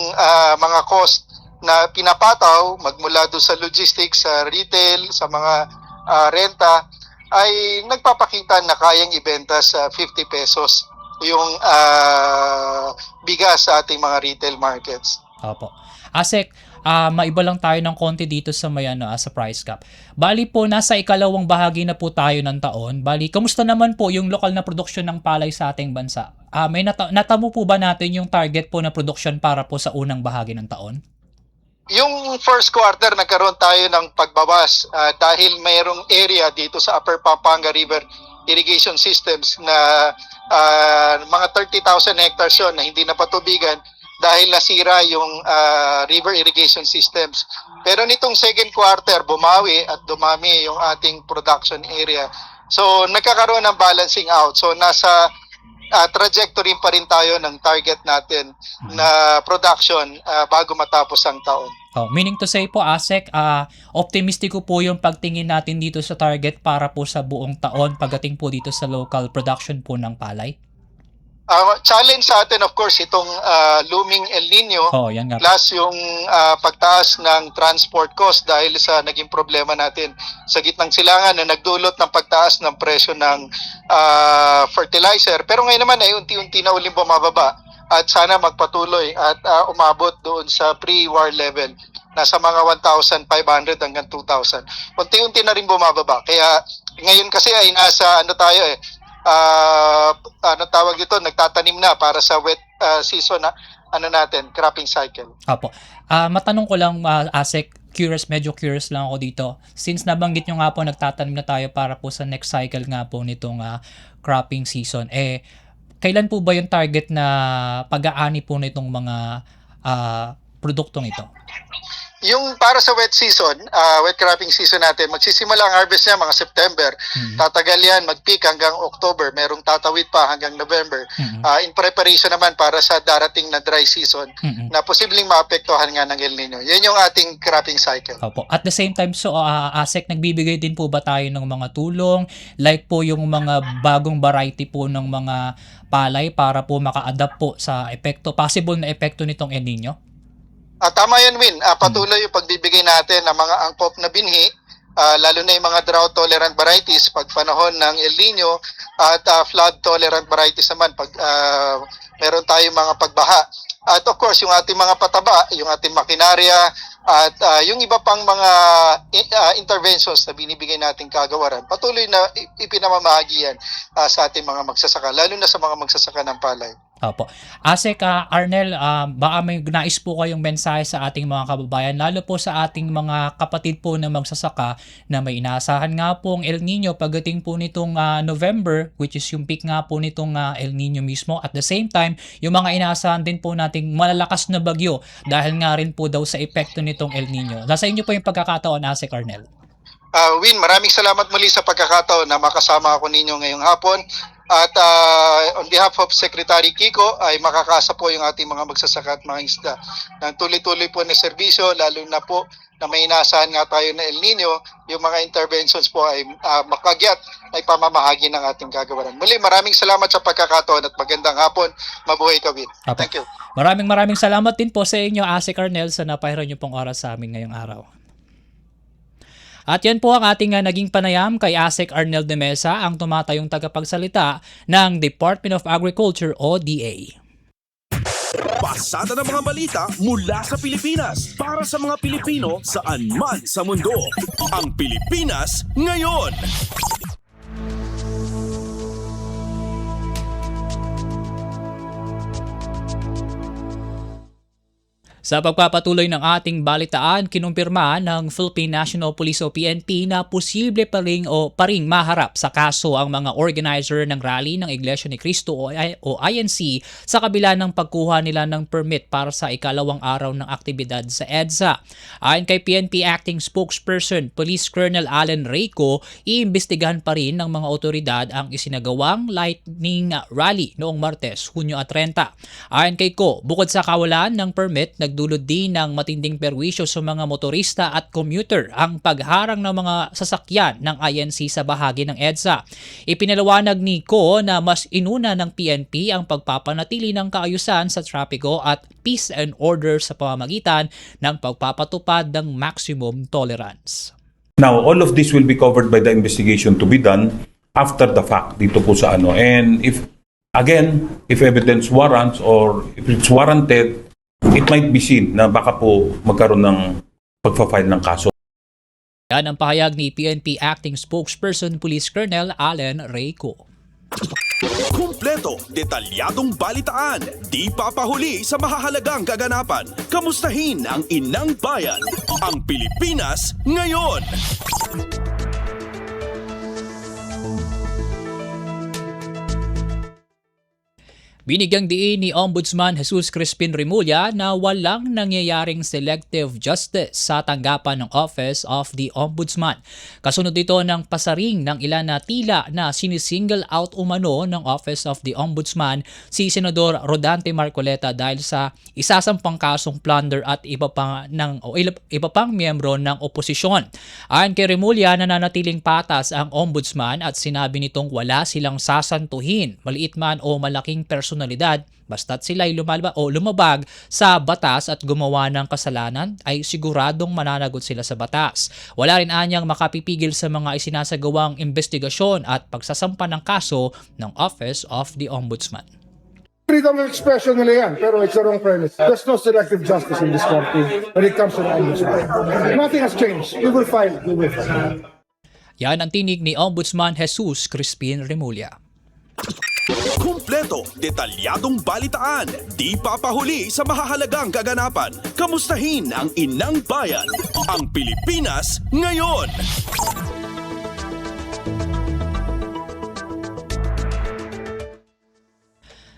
mga cost na pinapataw magmula doon sa logistics, sa retail, sa mga renta ay nagpapakita na kayang ibenta sa 50 pesos yung bigas sa ating mga retail markets. Opo. Asek, maiba lang tayo ng konti dito sa sa price cap. Bali po, nasa ikalawang bahagi na po tayo ng taon. Bali, kamusta naman po yung lokal na produksyon ng palay sa ating bansa? may natamo po ba natin yung target po na production para po sa unang bahagi ng taon? Yung first quarter, nagkaroon tayo ng pagbawas dahil mayroong area dito sa Upper Pampanga River Irrigation Systems na mga 30,000 hectares yun na hindi napatubigan dahil nasira yung river irrigation systems. Pero nitong second quarter, bumawi at dumami yung ating production area. So, nagkakaroon ng balancing out. So, nasa trajectory pa rin tayo ng target natin na production bago matapos ang taon. Meaning to say po, ASEC, optimistiko po yung pagtingin natin dito sa target para po sa buong taon pagdating po dito sa local production po ng palay? Challenge sa atin, of course, itong looming El Nino Yan nga. plus yung pagtaas ng transport cost dahil sa naging problema natin sa gitnang silangan na nagdulot ng pagtaas ng presyo ng fertilizer. Pero ngayon naman ay unti-unti na uling bumababa at sana magpatuloy at umabot doon sa pre-war level. Nasa mga 1,500 hanggang 2,000. Unti-unti na rin bumababa. Kaya ngayon kasi ay nasa tawag dito, nagtatanim na para sa wet season na cropping cycle. Apo. Matanong ko lang, ASEC, medyo curious lang ako dito. Since nabanggit nyo nga po, nagtatanim na tayo para po sa next cycle nga po nitong cropping season. Kailan po ba yung target na pag-aani po nitong mga produktong ito? Yung para sa wet season, wet cropping season natin, magsisimula ang harvest niya mga September. Tatagal yan, mag-peak hanggang October. Merong tatawid pa hanggang November. In preparation naman para sa darating na dry season na posibleng maapektuhan nga ng El Nino. Yan yung ating cropping cycle. Opo. At the same time, so ASEC, nagbibigay din po ba tayo ng mga tulong? Like po yung mga bagong variety po ng mga palay para po maka-adapt po sa possible na epekto nitong El Nino? Tama yan, Win. Patuloy yung pagbibigay natin ng mga angkop na binhi, lalo na yung mga drought-tolerant varieties pag panahon ng El Nino at flood-tolerant varieties naman pag meron tayong mga pagbaha. At of course, yung ating mga pataba, yung ating makinarya, at yung iba pang mga interventions na binibigay nating kagawaran, patuloy na ipinamamahagi yan sa ating mga magsasaka, lalo na sa mga magsasaka ng palay. Opo. ASEC, Arnel, baka may nais po kayong mensahe sa ating mga kababayan, lalo po sa ating mga kapatid po na magsasaka na may inaasahan nga pong El Nino pagdating po nitong November, which is yung peak nga po nitong El Nino mismo. At the same time, yung mga inaasahan din po nating malalakas na bagyo dahil nga rin po daw sa epekto nitong El Nino. Nasa inyo po yung pagkakataon, ASEC, Arnel. Win, maraming salamat muli sa pagkakataon na makasama ako ninyo ngayong hapon. At on behalf of Secretary Kiko ay makakasa po yung ating mga magsasaka at mga isda ng tuloy-tuloy po na serbisyo, lalo na po na may inaasahan nga tayo na El Nino, yung mga interventions po ay makagyat ay pamamahagi ng ating gagawaran. Muli, maraming salamat sa pagkakataon at magandang hapon. Mabuhay ka, Win. Thank you. Maraming salamat din po sa inyo, ASEC Arnel, sa napahiran niyo pong oras sa amin ngayong araw. At yan po ang ating naging panayam kay ASEC Arnel de Mesa, ang tumatayong tagapagsalita ng Department of Agriculture o DA. Pasada ng mga balita mula sa Pilipinas para sa mga Pilipino saan man sa mundo. Ang Pilipinas ngayon. Sa pagpapatuloy ng ating balitaan, kinumpirma ng Philippine National Police o PNP na posible pa ring maharap sa kaso ang mga organizer ng rally ng Iglesia ni Cristo o INC sa kabila ng pagkuha nila ng permit para sa ikalawang araw ng aktibidad sa EDSA. Ayon kay PNP Acting Spokesperson Police Colonel Allen Reyco, iimbestigahan pa rin ng mga otoridad ang isinagawang lightning rally noong Martes, Hunyo 30. Ayon kay Co, bukod sa kawalan ng permit, nagdulot din ng matinding perwisyo sa mga motorista at commuter ang pagharang ng mga sasakyan ng INC sa bahagi ng EDSA. Ipinaliwanag ni Co na mas inuna ng PNP ang pagpapanatili ng kaayusan sa trapiko at peace and order sa pamamagitan ng pagpapatupad ng maximum tolerance. Now, all of this will be covered by the investigation to be done after the fact dito po sa ano. And if evidence warrants or if it's warranted, it might be seen na baka po magkaroon ng pagpa-file ng kaso. Yan ang pahayag ni PNP Acting Spokesperson Police Colonel Allen Reyco. Kumpleto, detalyadong balitaan, di papahuli sa mahahalagang kaganapan. Kamustahin ang inang bayan, ang Pilipinas ngayon. Binigyang diin ni Ombudsman Jesus Crispin Remulla na walang nangyayaring selective justice sa tanggapan ng Office of the Ombudsman. Kasunod ito ng pasaring ng ilan na tila na sinisingle out umano ng Office of the Ombudsman si Senador Rodante Marcoleta dahil sa isasampang kasong plunder at iba pang miyembro ng oposisyon. Ayon kay Remulla, nananatiling patas ang Ombudsman at sinabi nitong wala silang sasantuhin, maliit man o malaking personalidad, basta't sila'y lumabag sa batas at gumawa ng kasalanan ay siguradong mananagot sila sa batas. Wala rin anyang makapipigil sa mga isinasagawang investigasyon at pagsasampa ng kaso ng Office of the Ombudsman. Freedom of expression nila yan, pero it's the wrong premise. There's no selective justice in this country when it comes to the ombudsman. Nothing has changed. We will file. Yan ang tinig ni Ombudsman Jesus Crispin Remulla. Kumpleto, detalyadong balitaan, di papahuli sa mahahalagang kaganapan. Kamustahin ang inang bayan, ang Pilipinas ngayon.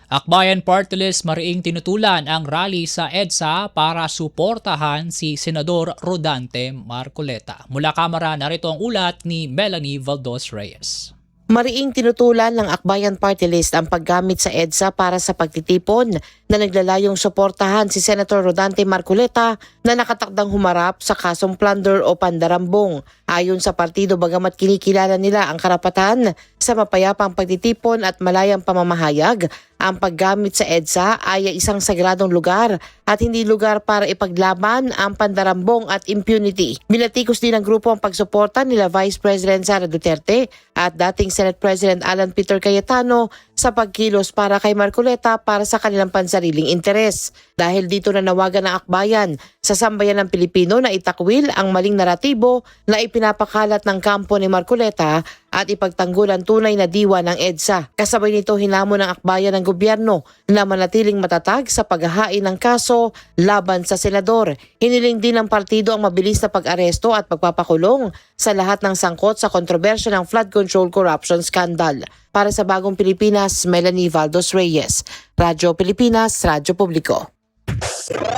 Akbayan Party List mariing tinutulan ang rally sa EDSA para suportahan si Senador Rodante Marcoleta. Mula Kamara, narito ang ulat ni Melanie Valdos Reyes. Mariing tinutulan ng Akbayan Party List ang paggamit sa EDSA para sa pagtitipon na naglalayong suportahan si Senator Rodante Marcoleta na nakatakdang humarap sa kasong plunder o pandarambong. Ayon sa partido, bagamat kinikilala nila ang karapatan sa mapayapang pagtitipon at malayang pamamahayag, ang paggamit sa EDSA ay isang sagradong lugar at hindi lugar para ipaglaban ang pandarambong at impunity. Binatikos din ng grupo ang pagsuporta nila Vice President Sara Duterte at dating Senate President Alan Peter Cayetano sa pagkilos para kay Marcoleta para sa kanilang pansariling interes. Dahil dito nanawagan ng akbayan sa sambayan ng Pilipino na itakwil ang maling naratibo na ipinapakalat ng kampo ni Marcoleta at ipagtanggol ang tunay na diwa ng EDSA. Kasabay nito hinamon ng akbayan ng gobyerno na manatiling matatag sa paghahain ng kaso laban sa senador. Hiniling din ng partido ang mabilis na pag-aresto at pagpapakulong sa lahat ng sangkot sa kontrobersya ng flood control corruption scandal. Para sa Bagong Pilipinas, Melanie Valdos Reyes, Radyo Pilipinas, Radyo Publiko.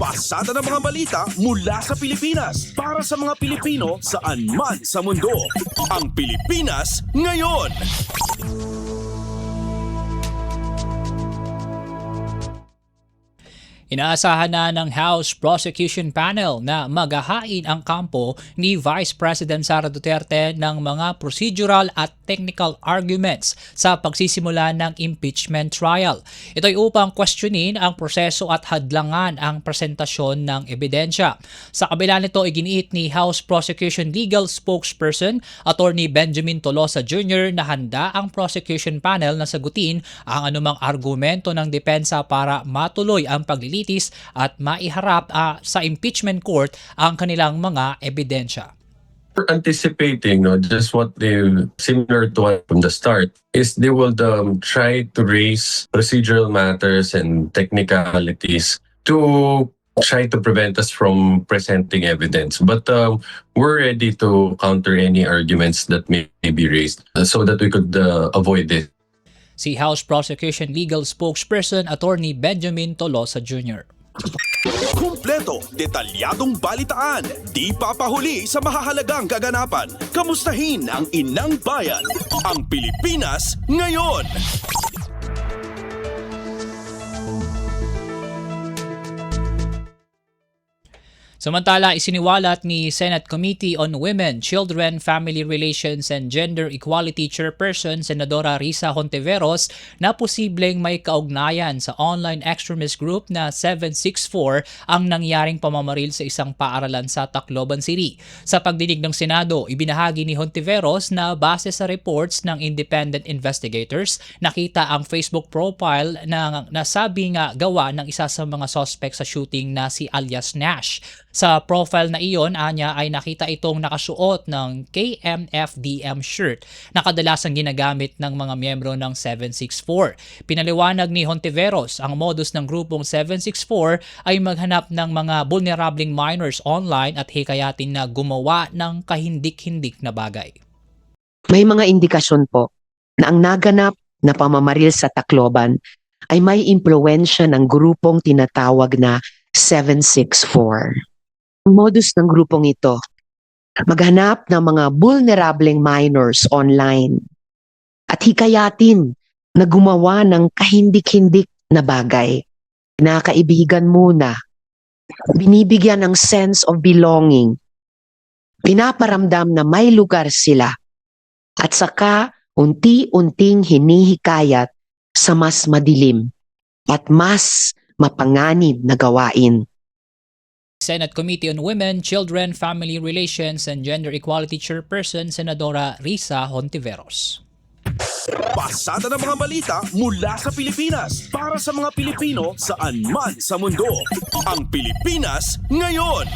Pasada ng mga balita mula sa Pilipinas para sa mga Pilipino saan man sa mundo. Ang Pilipinas ngayon. Inaasahan na ng House Prosecution Panel na maghahain ang kampo ni Vice President Sara Duterte ng mga procedural at technical arguments sa pagsisimula ng impeachment trial. Ito ay upang questionin ang proseso at hadlangan ang presentasyon ng ebidensya. Sa kabila nito, iginiit ni House Prosecution Legal Spokesperson Attorney Benjamin Tolosa Jr. na handa ang prosecution panel na sagutin ang anumang argumento ng depensa para matuloy ang paglilitis at maiharap sa impeachment court ang kanilang mga ebidensya. We're anticipating, just what they similar to what from the start is they will try to raise procedural matters and technicalities to try to prevent us from presenting evidence. But we're ready to counter any arguments that may be raised so that we could avoid this. Si House Prosecution Legal Spokesperson Attorney Benjamin Tolosa Jr. Kumpleto, detalyadong balitaan, di papahuli sa mahahalagang kaganapan. Kamustahin ang inang bayan, ang Pilipinas ngayon. Samantala, isiniwalat ni Senate Committee on Women, Children, Family Relations and Gender Equality Chairperson Senadora Risa Hontiveros na posibleng may kaugnayan sa online extremist group na 764 ang nangyaring pamamaril sa isang paaralan sa Tacloban City. Sa pagdinig ng Senado, ibinahagi ni Hontiveros na base sa reports ng independent investigators, nakita ang Facebook profile na nasabing gawa ng isa sa mga suspect sa shooting na si alias Nash. Sa profile na iyon, anya ay nakita itong nakasuot ng KMFDM shirt na kadalasang ginagamit ng mga miyembro ng 764. Pinaliwanag ni Hontiveros, ang modus ng grupong 764 ay maghanap ng mga vulnerabling minors online at hikayatin na gumawa ng kahindik-hindik na bagay. May mga indikasyon po na ang naganap na pamamaril sa Tacloban ay may impluwensya ng grupong tinatawag na 764. Ang modus ng grupong ito, maghanap ng mga vulnerableng minors online at hikayatin na gumawa ng kahindik-hindik na bagay. Kinakaibigan muna, binibigyan ng sense of belonging, pinaparamdam na may lugar sila, at saka unti-unting hinihikayat sa mas madilim at mas mapanganib na gawain. Senate Committee on Women, Children, Family Relations and Gender Equality Chairperson Senadora Risa Hontiveros. Pasada ng mga balita mula sa Pilipinas para sa mga Pilipino saan man sa mundo. Ang Pilipinas ngayon.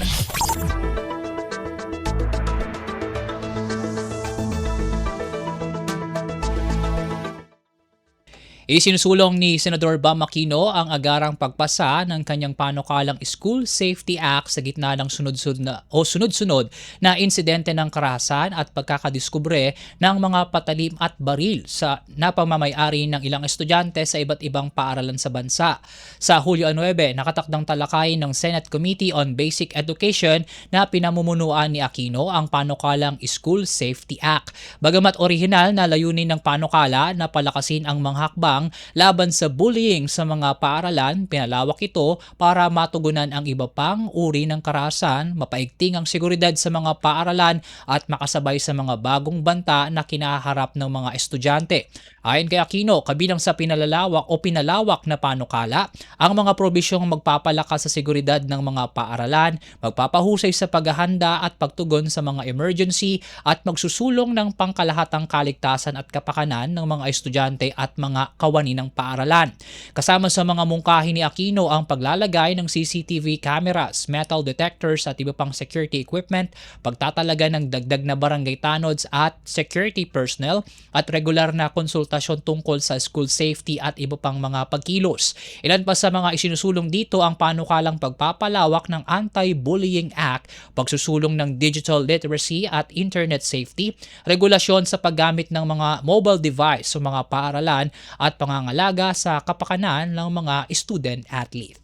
Isinusulong ni Senador Bam Aquino ang agarang pagpasa ng kanyang panukalang School Safety Act sa gitna ng sunod-sunod na insidente ng karahasan at pagkakadiskubre ng mga patalim at baril sa napamamayari ng ilang estudyante sa iba't ibang paaralan sa bansa. Sa Hulyo 9, nakatakdang talakay ng Senate Committee on Basic Education na pinamumunuan ni Aquino ang panukalang School Safety Act. Bagamat orihinal na layunin ng panukala na palakasin ang mga hakbang laban sa bullying sa mga paaralan, pinalawak ito para matugunan ang iba pang uri ng karahasan, mapaigting ang seguridad sa mga paaralan at makasabay sa mga bagong banta na kinaharap ng mga estudyante. Ayon kay Aquino, kabilang sa pinalawak na panukala, ang mga probisyong magpapalakas sa seguridad ng mga paaralan, magpapahusay sa paghahanda at pagtugon sa mga emergency at magsusulong ng pangkalahatang kaligtasan at kapakanan ng mga estudyante at mga kawani ng paaralan. Kasama sa mga mungkahi ni Aquino ang paglalagay ng CCTV cameras, metal detectors at iba pang security equipment, pagtatalaga ng dagdag na barangay tanods at security personnel at regular na konsultasyon tungkol sa school safety at iba pang mga pagkilos. Ilan pa sa mga isinusulong dito ang panukalang pagpapalawak ng Anti-Bullying Act, pagsusulong ng digital literacy at internet safety, regulasyon sa paggamit ng mga mobile device sa mga paaralan at pangangalaga sa kapakanan ng mga student-athlete.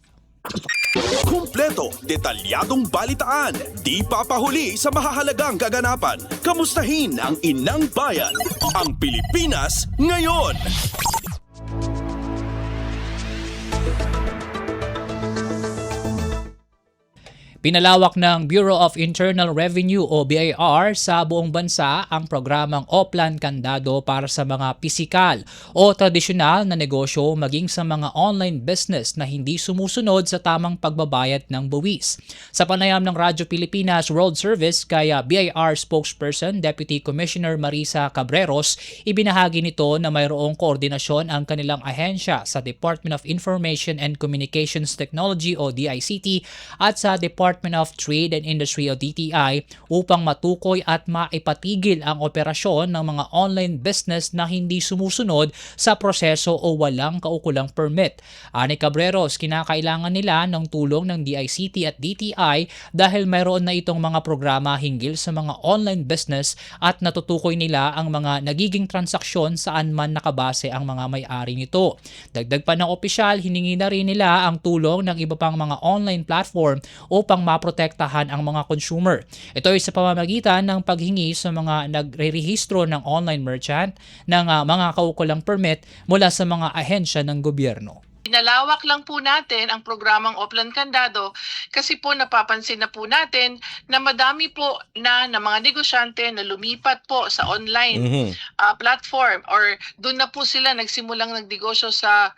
Kumpleto, detalyadong balitaan, di papahuli sa mahahalagang kaganapan. Kamustahin ang inang bayan, ang Pilipinas ngayon. Pinalawak ng Bureau of Internal Revenue o BIR sa buong bansa ang programang Oplan Kandado para sa mga pisikal o tradisyonal na negosyo maging sa mga online business na hindi sumusunod sa tamang pagbabayad ng buwis. Sa panayam ng Radyo Pilipinas World Service kaya BIR spokesperson Deputy Commissioner Marisa Cabreros, ibinahagi nito na mayroong koordinasyon ang kanilang ahensya sa Department of Information and Communications Technology o DICT at sa Department of Trade and Industry o DTI upang matukoy at maipatigil ang operasyon ng mga online business na hindi sumusunod sa proseso o walang kaukulang permit. Ani Cabreros, kinakailangan nila ng tulong ng DICT at DTI dahil mayroon na itong mga programa hinggil sa mga online business at natutukoy nila ang mga nagiging transaksyon saan man nakabase ang mga may-ari nito. Dagdag pa ng opisyal, hiningi na rin nila ang tulong ng iba pang mga online platform upang maprotektahan ang mga consumer. Ito ay sa pamamagitan ng paghingi sa mga nagre-rehistro ng online merchant ng mga kaukulang permit mula sa mga ahensya ng gobyerno. Pinalawak lang po natin ang programang Oplan Kandado kasi po napapansin na po natin na madami po na mga negosyante na lumipat po sa online platform or doon na po sila nagsimulang nagnegosyo sa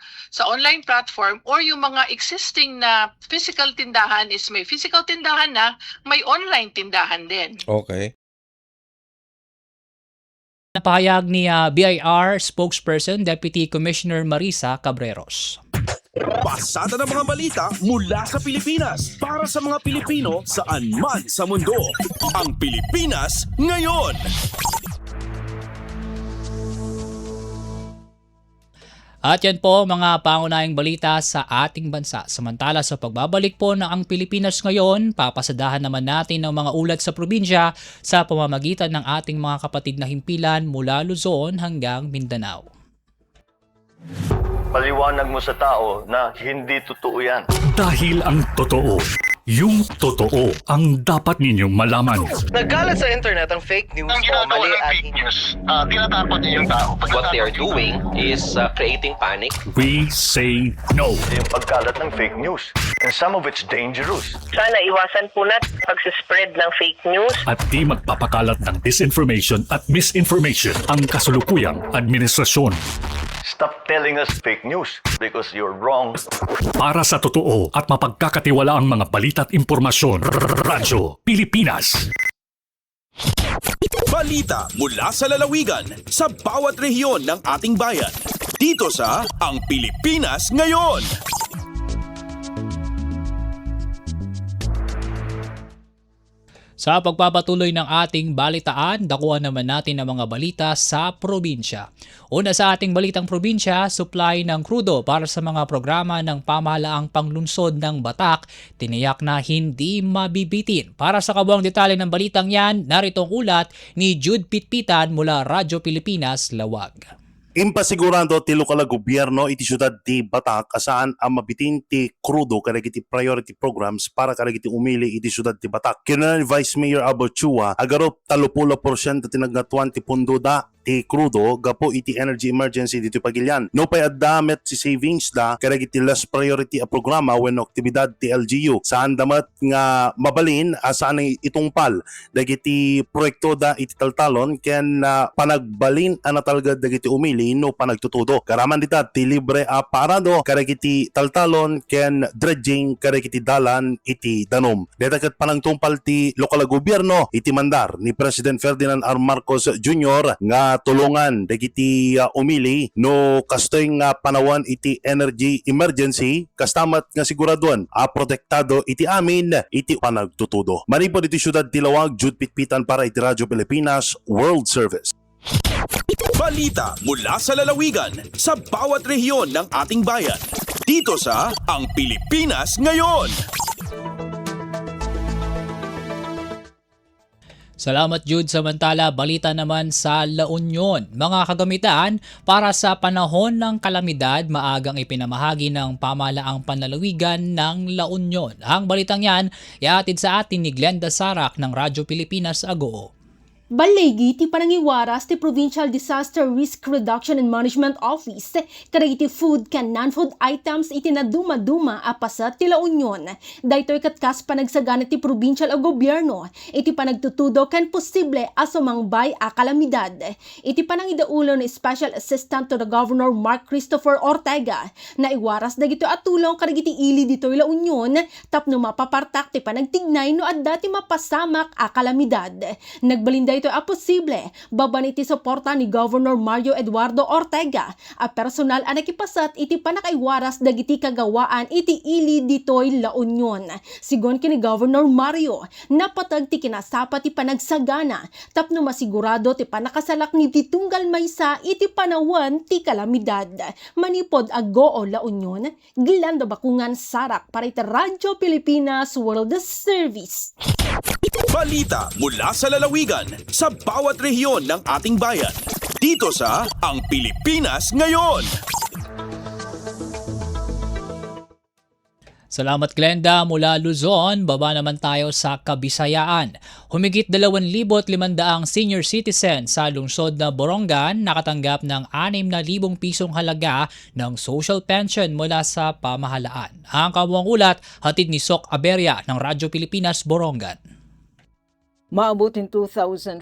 online platform or yung mga existing na physical tindahan is may physical tindahan na, may online tindahan din. Okay. Napahayag ni BIR spokesperson Deputy Commissioner Marisa Cabreros. Pasada ng mga balita mula sa Pilipinas para sa mga Pilipino saan man sa mundo. Ang Pilipinas ngayon. At yan po mga pangunahing balita sa ating bansa. Samantala sa pagbabalik po ng Ang Pilipinas Ngayon, papasadahan naman natin ng mga ulat sa probinsya sa pamamagitan ng ating mga kapatid na himpilan mula Luzon hanggang Mindanao. Paliwanag mo sa tao na hindi totoo yan. Dahil ang totoo, yung totoo ang dapat ninyong malaman. Nagkalat sa internet ang fake news o mali at fake news. Tinatakot niyo yung tao. What they are doing is creating panic. We say no. Yung pagkalat ng fake news. And some of it's dangerous. Sana iwasan po natin pagsispread ng fake news. At di magpapakalat ng disinformation at misinformation ang kasulukuyang administrasyon. Stop telling us fake news because you're wrong. Para sa totoo at mapagkakatiwala ang mga balita at impormasyon, Radyo Pilipinas. Balita mula sa lalawigan sa bawat rehiyon ng ating bayan. Dito sa Ang Pilipinas Ngayon. Sa pagpapatuloy ng ating balitaan, dakuhan naman natin ang mga balita sa probinsya. Una sa ating balitang probinsya, supply ng krudo para sa mga programa ng pamahalaang panglunsod ng Batak, tiniyak na hindi mabibitin. Para sa kabuang detalye ng balitang yan, narito ang ulat ni Jude Pitpitan mula Radyo Pilipinas, Lawag. Impasigurando ti lokal na gobyerno iti syudad ti Batak asaan ang mabitin ti krudo kadagiti priority programs para kadagiti umili iti syudad ti Batak. Kinunay Vice Mayor Albo Chua agarop 30% tinagatuan ti pundo da ti krudo gapo iti energy emergency dito pagilyan. No pay addamet si savings da kadagiti less priority a programa wenno aktibidad ti LGU. Saan damat nga mabalin asaan itungpal dagiti proyekto da iti taltalon ken panagbalin anatalgad dagiti umili no panagtutudo. Karaman dita ti libre a parado kadagiti taltalon ken dredging kadagiti dalan iti danom. Deta ket panagtungpal ti lokal na gobyerno iti mandar ni President Ferdinand R. Marcos Jr. nga tulungan dagiti umili no kastoy nga panawan iti energy emergency kastamat nga siguradon protektado iti amin iti panagtutudo. Manipod iti syudad ti Lawag, Jude Pitpitan para iti Radyo Pilipinas World Service. Balita mula sa lalawigan sa bawat rehiyon ng ating bayan. Dito sa Ang Pilipinas Ngayon. Salamat Jude. Samantala, balita naman sa La Union. Mga kagamitan para sa panahon ng kalamidad, maagang ipinamahagi ng pamahalaang panlalawigan ng La Union. Ang balitang yan, iatid sa atin ni Glenda Sarak ng Radyo Pilipinas Agoo. Balegi ti panangiwaras ti Provincial Disaster Risk Reduction and Management Office kadagiti food ken non-food items iti naduma-duma apasat ti La Union. Daytoy katkas panagsagana ti provincial a gobyerno iti panagtutudo ken posible a sumangbay a kalamidad. Iti panangidaulo ni Special Assistant to the Governor Mark Christopher Ortega na iwaras dagito at tulong kadagiti ili ditoy La Union tapno mapapartak ti panagtignay no adda ti mapasamak a kalamidad. Nagbalinday ito a posible, baban iti suporta ni Governor Mario Eduardo Ortega, a personal a nakipasat iti panakaiwaras dagiti kagawaan iti ili ditoy La Union. Sigon kini Governor Mario, napatag ti kinasapa ti panagsagana, tapno masigurado ti panakasalak ni titunggal maysa iti panawan ti kalamidad. Manipod Agoo La Union, Glenda Bakungan Sarak para iti Radyo Pilipinas World Service. Balita mula sa lalawigan sa bawat rehiyon ng ating bayan. Dito sa Ang Pilipinas Ngayon. Salamat Glenda mula Luzon. Baba naman tayo sa Kabisayaan. Humigit 2,500 senior citizen sa lungsod na Borongan nakatanggap ng 6,000 pisong halaga ng social pension mula sa pamahalaan. Ang kabuang ulat hatid ni Sok Aberia ng Radyo Pilipinas Borongan. Maabot in 2,579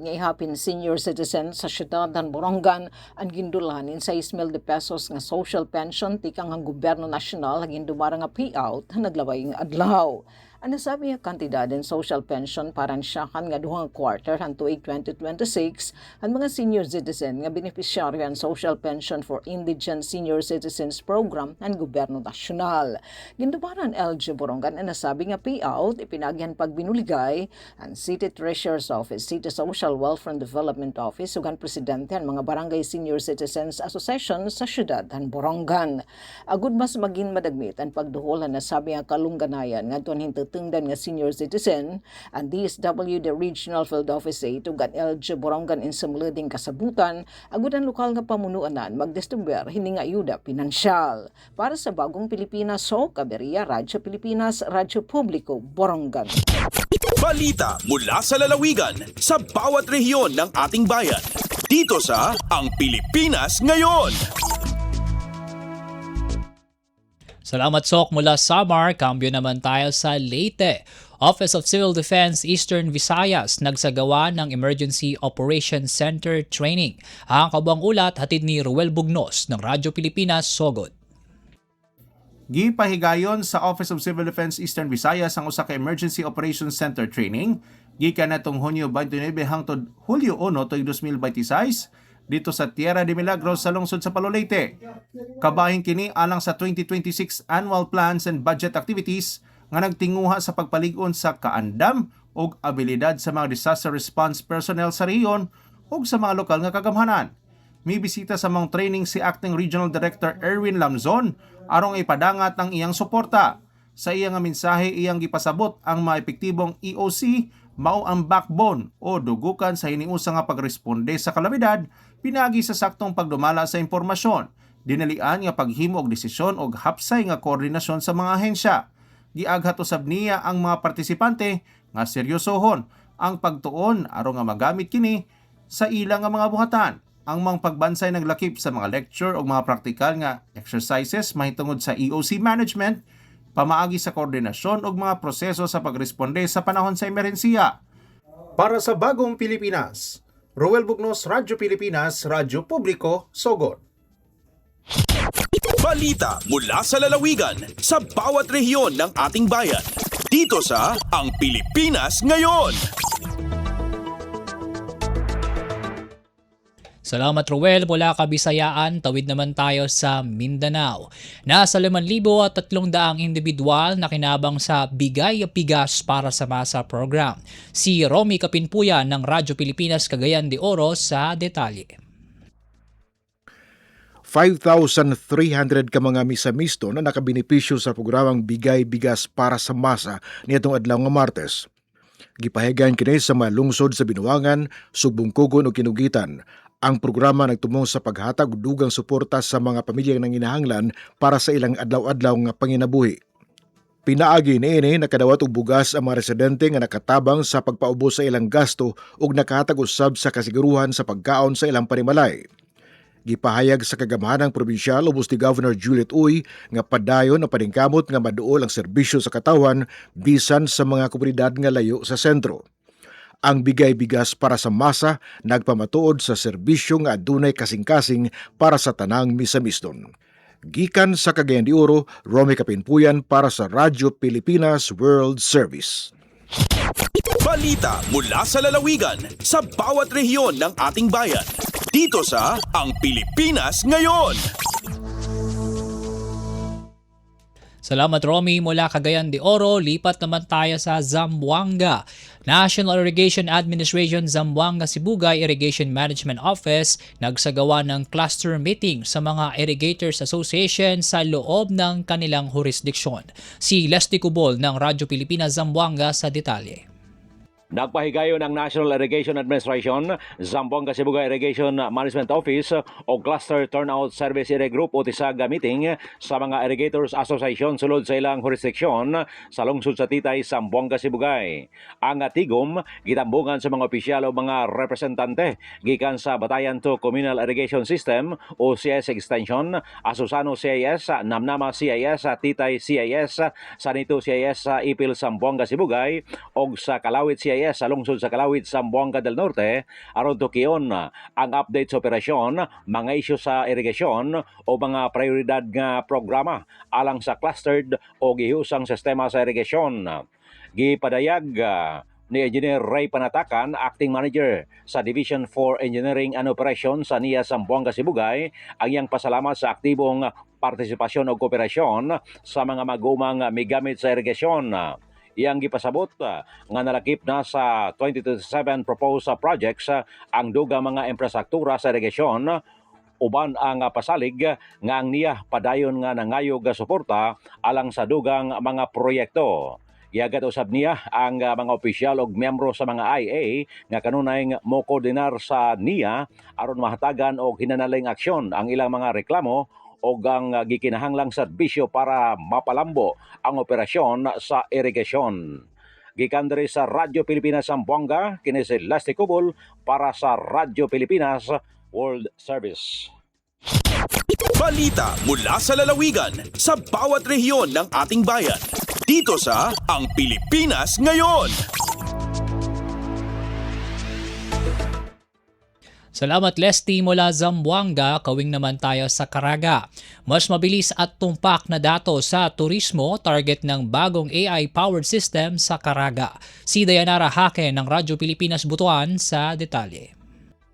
nga ihapin senior citizen sa siyudad ng Borongan ang gindulanin 6,000 pesos nga social pension tikang ang gobyerno nasyonal ang gindumara nga payout naglaway ng adlaw. Ang nasabi nga kantidad ng social pension parang siyakan nga duhang quarter han tuig 2026 ang mga senior citizen nga beneficiaryo ang social pension for indigent senior citizens program ng gobyerno nasyonal. Gindubaran LG Borongan ang nasabi nga payout ipinagyan pagbinuligay ang City Treasurer's Office, City Social Welfare and Development Office ug ang presidente ang mga Barangay Senior Citizens Association sa syudad han Borongan. Agud mas maging madagmit ang pagduhol ang nasabi nga kalungganayan ngadto hintutungdan nga senior citizen ang DSWD Regional Field Office 8 ug ang LG Borongan in sumluding kasabutan agud ang lokal nga pamunuanan magdistribuer hini nga ayuda pinansyal. Para sa Bagong Pilipinas, Kaberia, Radyo Pilipinas, Radyo Publiko, Borongan. Balita mula sa lalawigan sa bawat rehiyon ng ating bayan. Dito sa Ang Pilipinas Ngayon. Salamat Sok mula Samar. Kambyo naman tayo sa Leyte. Office of Civil Defense Eastern Visayas nagsagawa ng Emergency Operations Center Training. Ang kabuang ulat hatid ni Ruel Bugnos ng Radyo Pilipinas, Sogod. Gipahigayon sa Office of Civil Defense Eastern Visayas ang usa ka Emergency Operations Center Training gikan natong Hunyo 29 hangtod Hulyo 1 tuig 2026 dito sa Tierra de Milagros sa lungsod sa Palolete. Kabahin kini alang sa 2026 Annual Plans and Budget Activities nga nagtinguha sa pagpalig-on sa kaandam ug abilidad sa mga disaster response personnel sa rehiyon ug sa mga lokal nga kagamhanan. May bisita sa mga training si Acting Regional Director Erwin Lamzon arong ipadangat ang iyang suporta. Sa iyang mensahe iyang gipasabot ang mga epektibong EOC mao ang backbone o dugukan sa hiniusa nga pagresponde sa kalamidad pinagi sa saktong pagdumala sa impormasyon, dinalian nga paghimo og desisyon og hapsay nga koordinasyon sa mga ahensya. Giaghat usab niya ang mga partisipante nga seryosohon ang pagtuon aron nga magamit kini sa ilang nga mga buhatan. Ang mga pagbansay naglakip sa mga lecture o mga praktikal nga exercises mahitungod sa EOC management, pamaagi sa koordinasyon o mga proseso sa pagresponde sa panahon sa emerhensiya. Para sa Bagong Pilipinas, Roel Bugnos, Radyo Pilipinas, Radyo Publiko, Sogod. Balita mula sa lalawigan sa bawat rehiyon ng ating bayan. Dito sa Ang Pilipinas Ngayon. Salamat Ruel mula Kabisayaan. Tawid naman tayo sa Mindanao. Nasa 5,300 individual na kinabang sa Bigay Bigas para sa Masa program. Si Romy Kapinpuyan ng Radyo Pilipinas Cagayan de Oro sa detalye. 5,300 ka mga misa-misto na nakabenepisyo sa programang Bigay Bigas para sa Masa nitong adlaw nga Martes. Gipahigayon kini sa mga lungsod sa Binuangan, Sugbungkugon o Kinugitan. Ang programa nagtumong sa paghatag og dugang suporta sa mga pamilyang nanginahanglan para sa ilang adlaw-adlaw nga panginabuhi. Pinaagi niini nakadawat og bugas ang mga residente nga nakatabang sa pagpaubos sa ilang gasto ug nakahatag usab sa kasiguruhan sa pagkaon sa ilang panimalay. Gipahayag sa kagamhanang probinsyal ubos ni Governor Juliet Uy nga padayon ang paningkamot nga maduol ang serbisyo sa katawan bisan sa mga komunidad nga layo sa sentro. Ang Bigay Bigas para sa Masa nagpamatuod sa serbisyo nga adunay kasing-kasing para sa tanang misa-miston. Gikan sa Cagayan de Oro, Romy Kapinpuyan para sa Radyo Pilipinas World Service. Balita mula sa lalawigan sa bawat rehiyon ng ating bayan. Dito sa Ang Pilipinas Ngayon. Salamat Romy mula Cagayan de Oro. Lipat naman tayo sa Zamboanga. National Irrigation Administration Zamboanga Sibugay Irrigation Management Office nagsagawa ng cluster meeting sa mga Irrigators Association sa loob ng kanilang jurisdiksyon. Si Leslie Cubol ng Radyo Pilipinas Zamboanga sa detalye. Nagpahigayon ang National Irrigation Administration, Zamboanga Sibugay Irrigation Management Office o Cluster Turnout Service Irrig Group o TISAGA meeting sa mga Irrigators Association sulod sa ilang jurisdiksyon sa lungsod sa Titay, Zamboanga Sibugay. Ang tigom gitambungan sa mga opisyal o mga representante gikan sa Batayan to Communal Irrigation System o CS Extension, Asusano CIS, Namnama CIS, Titay CIS, Sanito CIS sa Ipil, Zamboanga Sibugay o sa Kalawit CIS sa lungsod sa Kalawit, Zamboanga del Norte aron tukion ang update sa operasyon, mga isyu sa irigasyon o mga prioridad nga programa alang sa clustered o gihusang sistema sa irigasyon. Gipadayag ni Engineer Ray Panatakan, Acting Manager sa Division for Engineering and Operations sa NIA Zamboanga Sibugay, ang iyang pasalamat sa aktibong partisipasyon o kooperasyon sa mga magumang migamit sa irigasyon. Iyang gipasabot nga nalakip na sa 2027 proposed projects ang dugang mga infrastruktura sa irigasyon, uban ang pasalig nga ang NIA padayon nga nangayog suporta alang sa dugang mga proyekto. Iagat usab niya ang mga opisyal o miyembro sa mga IA nga kanunay mo-koordinar sa NIA aron mahatagan og hinanaling aksyon ang ilang mga reklamo o ang gikinahanglang serbisyo para mapalambo ang operasyon sa irigasyon. Gikan diri sa Radyo Pilipinas Zamboanga, kini si Lasty Cubol para sa Radyo Pilipinas World Service. Balita mula sa lalawigan sa bawat rehiyon ng ating bayan. Dito sa Ang Pilipinas Ngayon. Salamat Leslie mula Zamboanga, kawing naman tayo sa Caraga. Mas mabilis at tumpak na datos sa turismo, target ng bagong AI-powered system sa Caraga. Si Dayanara Hake ng Radyo Pilipinas Butuan sa detalye.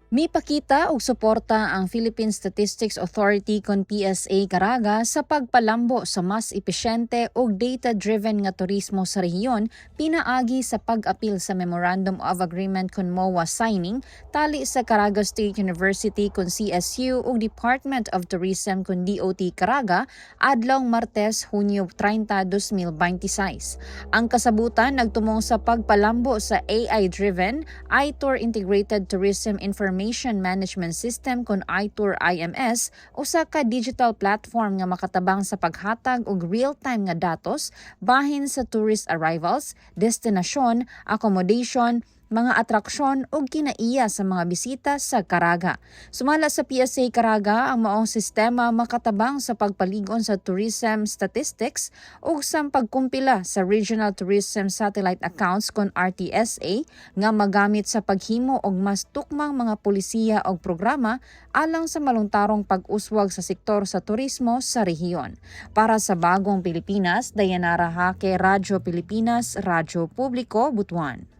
Mipakita og suporta ang Philippine Statistics Authority kon PSA Caraga sa pagpalambo sa mas epesyente ug data-driven nga turismo sa rehiyon pinaagi sa pag-apil sa Memorandum of Agreement kon MOA signing tali sa Caraga State University kon CSU ug Department of Tourism kon DOT Caraga adlong Martes, Hunyo 30, 2026. Ang kasabutan nagtumong sa pagpalambo sa AI-driven iTour Integrated Tourism Information Management System kon iTour IMS, usa ka digital platform nga makatabang sa paghatag og real-time nga datos bahin sa tourist arrivals, destinasyon, accommodation, mga atraksyon ug kinaiya sa mga bisita sa Caraga. Sumala sa PSA Caraga, ang maong sistema makatabang sa pagpaligon sa tourism statistics ug sa pagkumpila sa Regional Tourism Satellite Accounts kon RTSA nga magamit sa paghimo og mas tukmang mga pulisiya og programa alang sa malungtarong pag-uswag sa sektor sa turismo sa rehiyon. Para sa Bagong Pilipinas, Dayanara Hake, Radyo Pilipinas, Radyo Publiko, Butuan.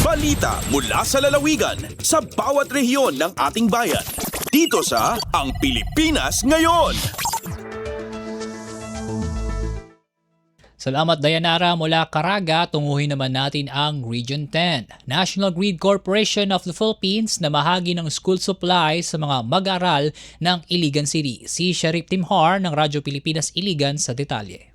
Balita mula sa lalawigan sa bawat rehiyon ng ating bayan. Dito sa Ang Pilipinas Ngayon. Salamat Dayanara mula Caraga. Tunguhin naman natin ang Region 10. National Grid Corporation of the Philippines na mahagi ng school supply sa mga mag-aaral ng Iligan City. Si Sheriff Timhar ng Radyo Pilipinas Iligan sa detalye.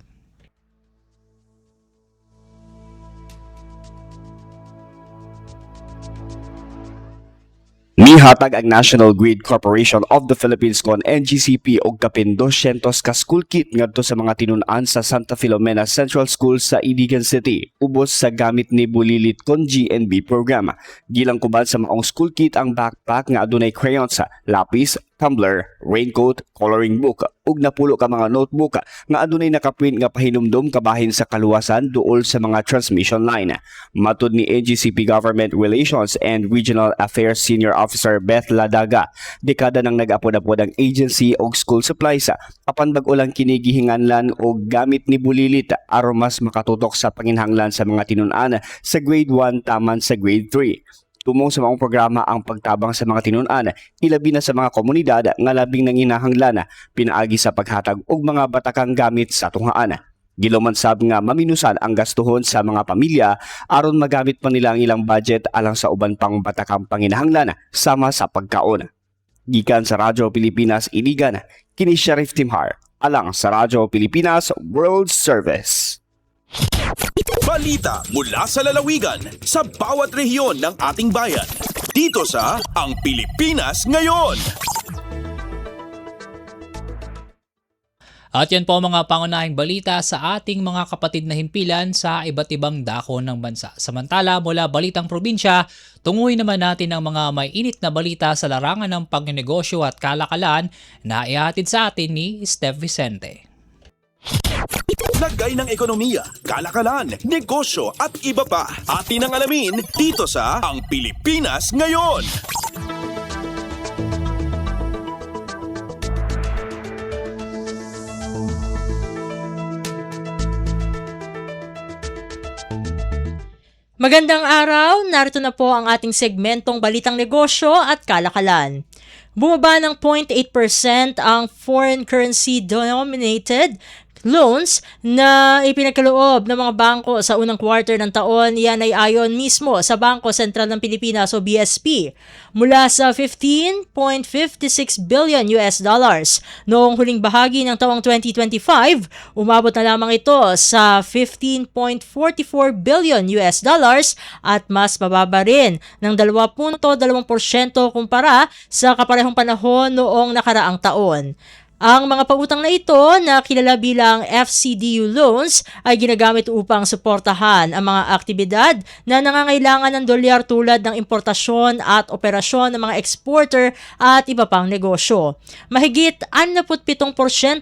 Mihatag ang National Grid Corporation of the Philippines kon NGCP og kapin 200 ka school kit ngadto sa mga tinun-an sa Santa Filomena Central School sa Iligan City, ubos sa gamit ni Bulilit kon GNB program. Gilang kubad sa maong school kit ang backpack nga adunay crayons, lapis, tumbler, raincoat, coloring book ug napulo ka mga notebook nga adunay nakaprint nga pahinumdom kabahin sa kaluwasan duol sa mga transmission line. Matud ni NGCP Government Relations and Regional Affairs Senior Officer Beth Ladaga, dekada nang nag-apod-apod ang agency og school supplies apan bag-o lang kini gihinganlan og gamit ni Bulilit aron mas makatutok sa panginhanglan sa mga tinun-an sa grade 1 taman sa grade 3. Tumong sa maong programa ang pagtabang sa mga tinun-an, ilabi na sa mga komunidad nga labing nanginahanglan pinaagi sa paghatag og mga batakang gamit sa tunghaan. Giloman sab nga maminusan ang gastuhon sa mga pamilya aron magamit pa nila ang ilang budget alang sa uban pang batakang panginahanglan sama sa pagkaon. Gikan sa Radyo Pilipinas Iligan, kini Sheriff Timhar alang sa Radyo Pilipinas World Service. Balita mula sa lalawigan sa bawat rehiyon ng ating bayan. Dito sa Ang Pilipinas Ngayon. At yan po mga pangunahing balita sa ating mga kapatid na himpilan sa iba't ibang dako ng bansa. Samantala, mula Balitang Probinsya, tunguhin naman natin ang mga may init na balita sa larangan ng pagnegosyo at kalakalan na ihatid sa atin ni Steph Vicente. Lagay ng ekonomiya, kalakalan, negosyo at iba pa. Atin ang alamin dito sa Ang Pilipinas Ngayon. Magandang araw, narito na po ang ating segmentong Balitang Negosyo at Kalakalan. Bumaba ng 0.8% ang foreign currency denominated loans na ipinagkaloob ng mga bangko sa unang quarter ng taon. Yan ay ayon mismo sa Bangko Sentral ng Pilipinas o BSP. Mula sa 15.56 billion US dollars noong huling bahagi ng taong 2025, umabot na lamang ito sa 15.44 billion US dollars at mas mababa rin ng 2.2% kumpara sa kaparehong panahon noong nakaraang taon. Ang mga pautang na ito na kilala bilang FCDU loans ay ginagamit upang suportahan ang mga aktibidad na nangangailangan ng dolyar tulad ng importasyon at operasyon ng mga exporter at iba pang negosyo. Mahigit 67%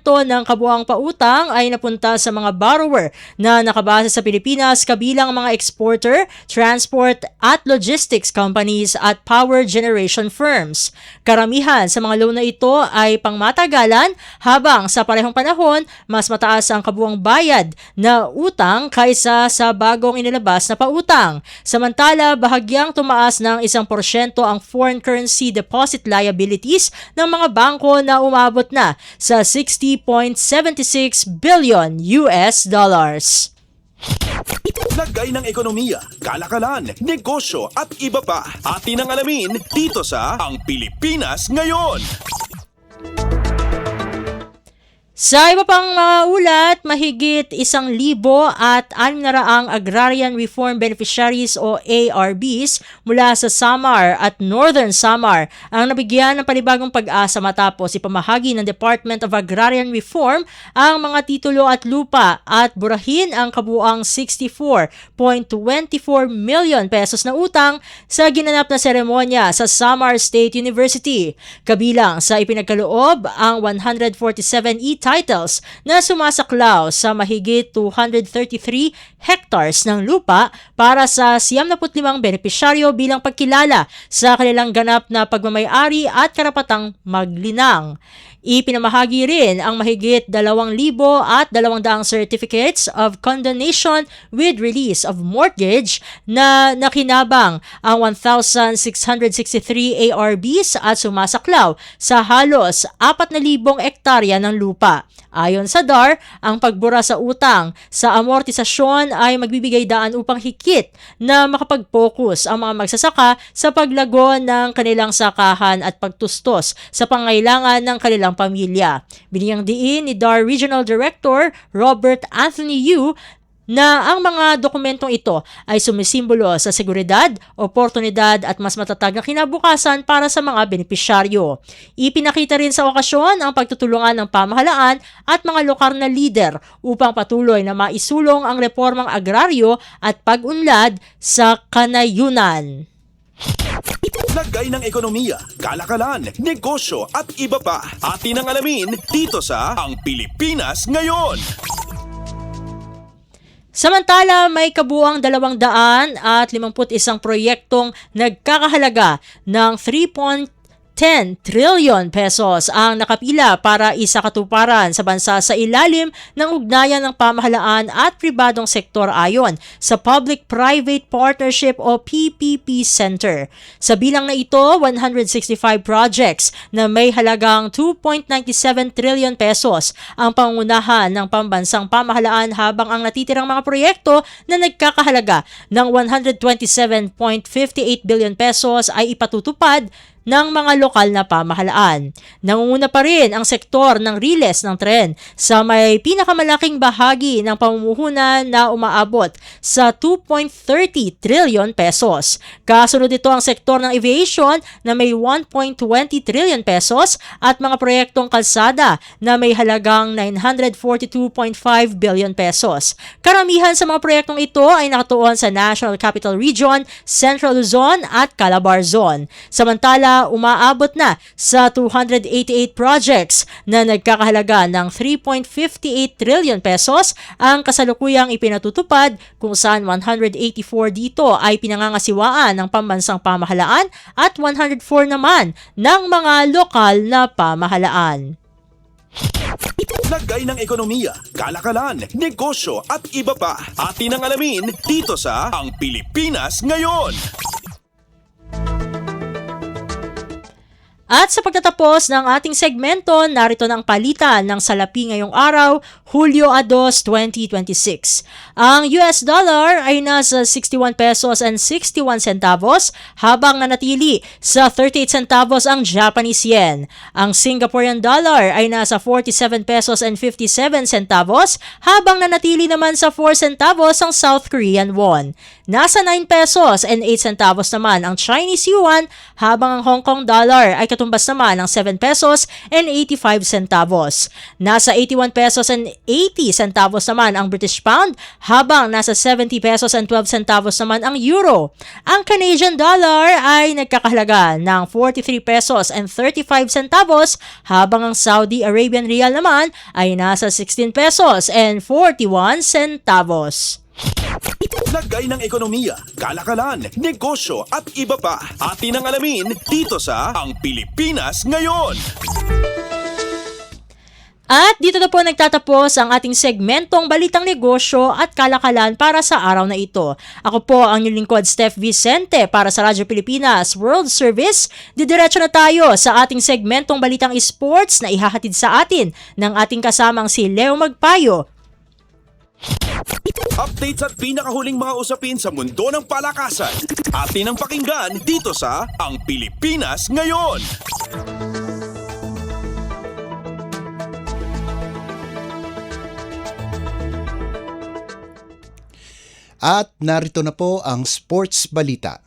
ng kabuuang pautang ay napunta sa mga borrower na nakabase sa Pilipinas kabilang mga exporter, transport at logistics companies at power generation firms. Karamihan sa mga loan na ito ay pangmatagalan habang sa parehong panahon, mas mataas ang kabuuang bayad na utang kaysa sa bagong inilabas na pautang. Samantala, bahagyang tumaas ng 1% ang foreign currency deposit liabilities ng mga bangko na umabot na sa 60.76 billion US dollars. Lagay ng ekonomiya, kalakalan, negosyo at iba pa. Atin ang alamin dito sa Ang Pilipinas Ngayon. Sa iba pang mga ulat, mahigit 1,600 agrarian reform beneficiaries o ARBs mula sa Samar at Northern Samar ang nabigyan ng panibagong pag-asa matapos ipamahagi ng Department of Agrarian Reform ang mga titulo at lupa at burahin ang kabuuang 64.24 million pesos na utang sa ginanap na seremonya sa Samar State University. Kabilang sa ipinagkaloob ang 147 titles na sumasaklaw sa mahigit 233 hectares ng lupa para sa 75 benepisyaryo bilang pagkilala sa kanilang ganap na pagmamay-ari at karapatang maglinang. Ipinamahagi rin ang mahigit 2,200 certificates of condonation with release of mortgage na nakinabang ang 1,663 ARBs at sumasaklaw sa halos 4,000 ektarya ng lupa. Ayon sa DAR, ang pagbura sa utang sa amortisasyon ay magbibigay daan upang higit na makapag-focus ang mga magsasaka sa paglago ng kanilang sakahan at pagtustos sa pangailangan ng kanilang pamilya. Binigyang diin ni DAR Regional Director Robert Anthony Yu na ang mga dokumentong ito ay sumisimbolo sa seguridad, oportunidad at mas matatag na kinabukasan para sa mga benepisyaryo. Ipinakita rin sa okasyon ang pagtutulungan ng pamahalaan at mga lokal na lider upang patuloy na maisulong ang reformang agraryo at pag-unlad sa kanayunan. Lagay ng ekonomiya, kalakalan, negosyo at iba pa. Atin ang alamin dito sa Ang Pilipinas Ngayon. Samantala, may kabuuang 251 proyektong nagkakahalaga ng 3.10 trillion pesos ang nakapila para isakatuparan sa bansa sa ilalim ng ugnayan ng pamahalaan at pribadong sektor ayon sa Public-Private Partnership o PPP Center. Sa bilang na ito, 165 projects na may halagang 2.97 trillion pesos ang pangunahan ng pambansang pamahalaan habang ang natitirang mga proyekto na nagkakahalaga ng 127.58 billion pesos ay ipatutupad ng mga lokal na pamahalaan. Nangunguna pa rin ang sektor ng riles ng tren sa may pinakamalaking bahagi ng pamumuhunan na umaabot sa 2.30 trillion pesos. Kasunod ito ang sektor ng aviation na may 1.20 trillion pesos at mga proyektong kalsada na may halagang 942.5 billion pesos. Karamihan sa mga proyektong ito ay nakatuon sa National Capital Region, Central Luzon at Calabar Zone. Samantala, umaabot na sa 288 projects na nagkakahalaga ng 3.58 trillion pesos ang kasalukuyang ipinatutupad kung saan 184 dito ay pinangangasiwaan ng pambansang pamahalaan at 104 naman ng mga lokal na pamahalaan. lagay ng ekonomiya, kalakalan, negosyo at iba pa. Atin ang alamin dito sa Ang Pilipinas Ngayon. At sa pagtatapos ng ating segmento, narito na ang palitan ng salapi ngayong araw, Hulyo 2, 2026. Ang US dollar ay nasa 61 pesos and 61 centavos habang nanatili sa 38 centavos ang Japanese yen. Ang Singaporean dollar ay nasa 47 pesos and 57 centavos habang nanatili naman sa 4 centavos ang South Korean won. Nasa 9 pesos and 8 centavos naman ang Chinese yuan habang ang Hong Kong dollar ay katumbas naman ng 7 pesos and 85 centavos. Nasa 81 pesos and 80 centavos naman ang British pound habang nasa 70 pesos and 12 centavos naman ang euro. Ang Canadian dollar ay nagkakahalaga ng 43 pesos and 35 centavos habang ang Saudi Arabian rial naman ay nasa 16 pesos and 41 centavos. Lagay ng ekonomiya, kalakalan, negosyo at iba pa. Atin ang alamin dito sa Ang Pilipinas Ngayon. At dito na po nagtatapos ang ating segmentong Balitang Negosyo at Kalakalan para sa araw na ito. Ako po ang inyong lingkod, Steph Vicente, para sa Radyo Pilipinas World Service. Didiretso na tayo sa ating segmentong Balitang Sports na ihahatid sa atin ng ating kasamang si Leo Magpayo. Updates at pinakahuling mga usapin sa mundo ng palakasan. Atin ang pakinggan dito sa Ang Pilipinas Ngayon. At narito na po ang sports balita.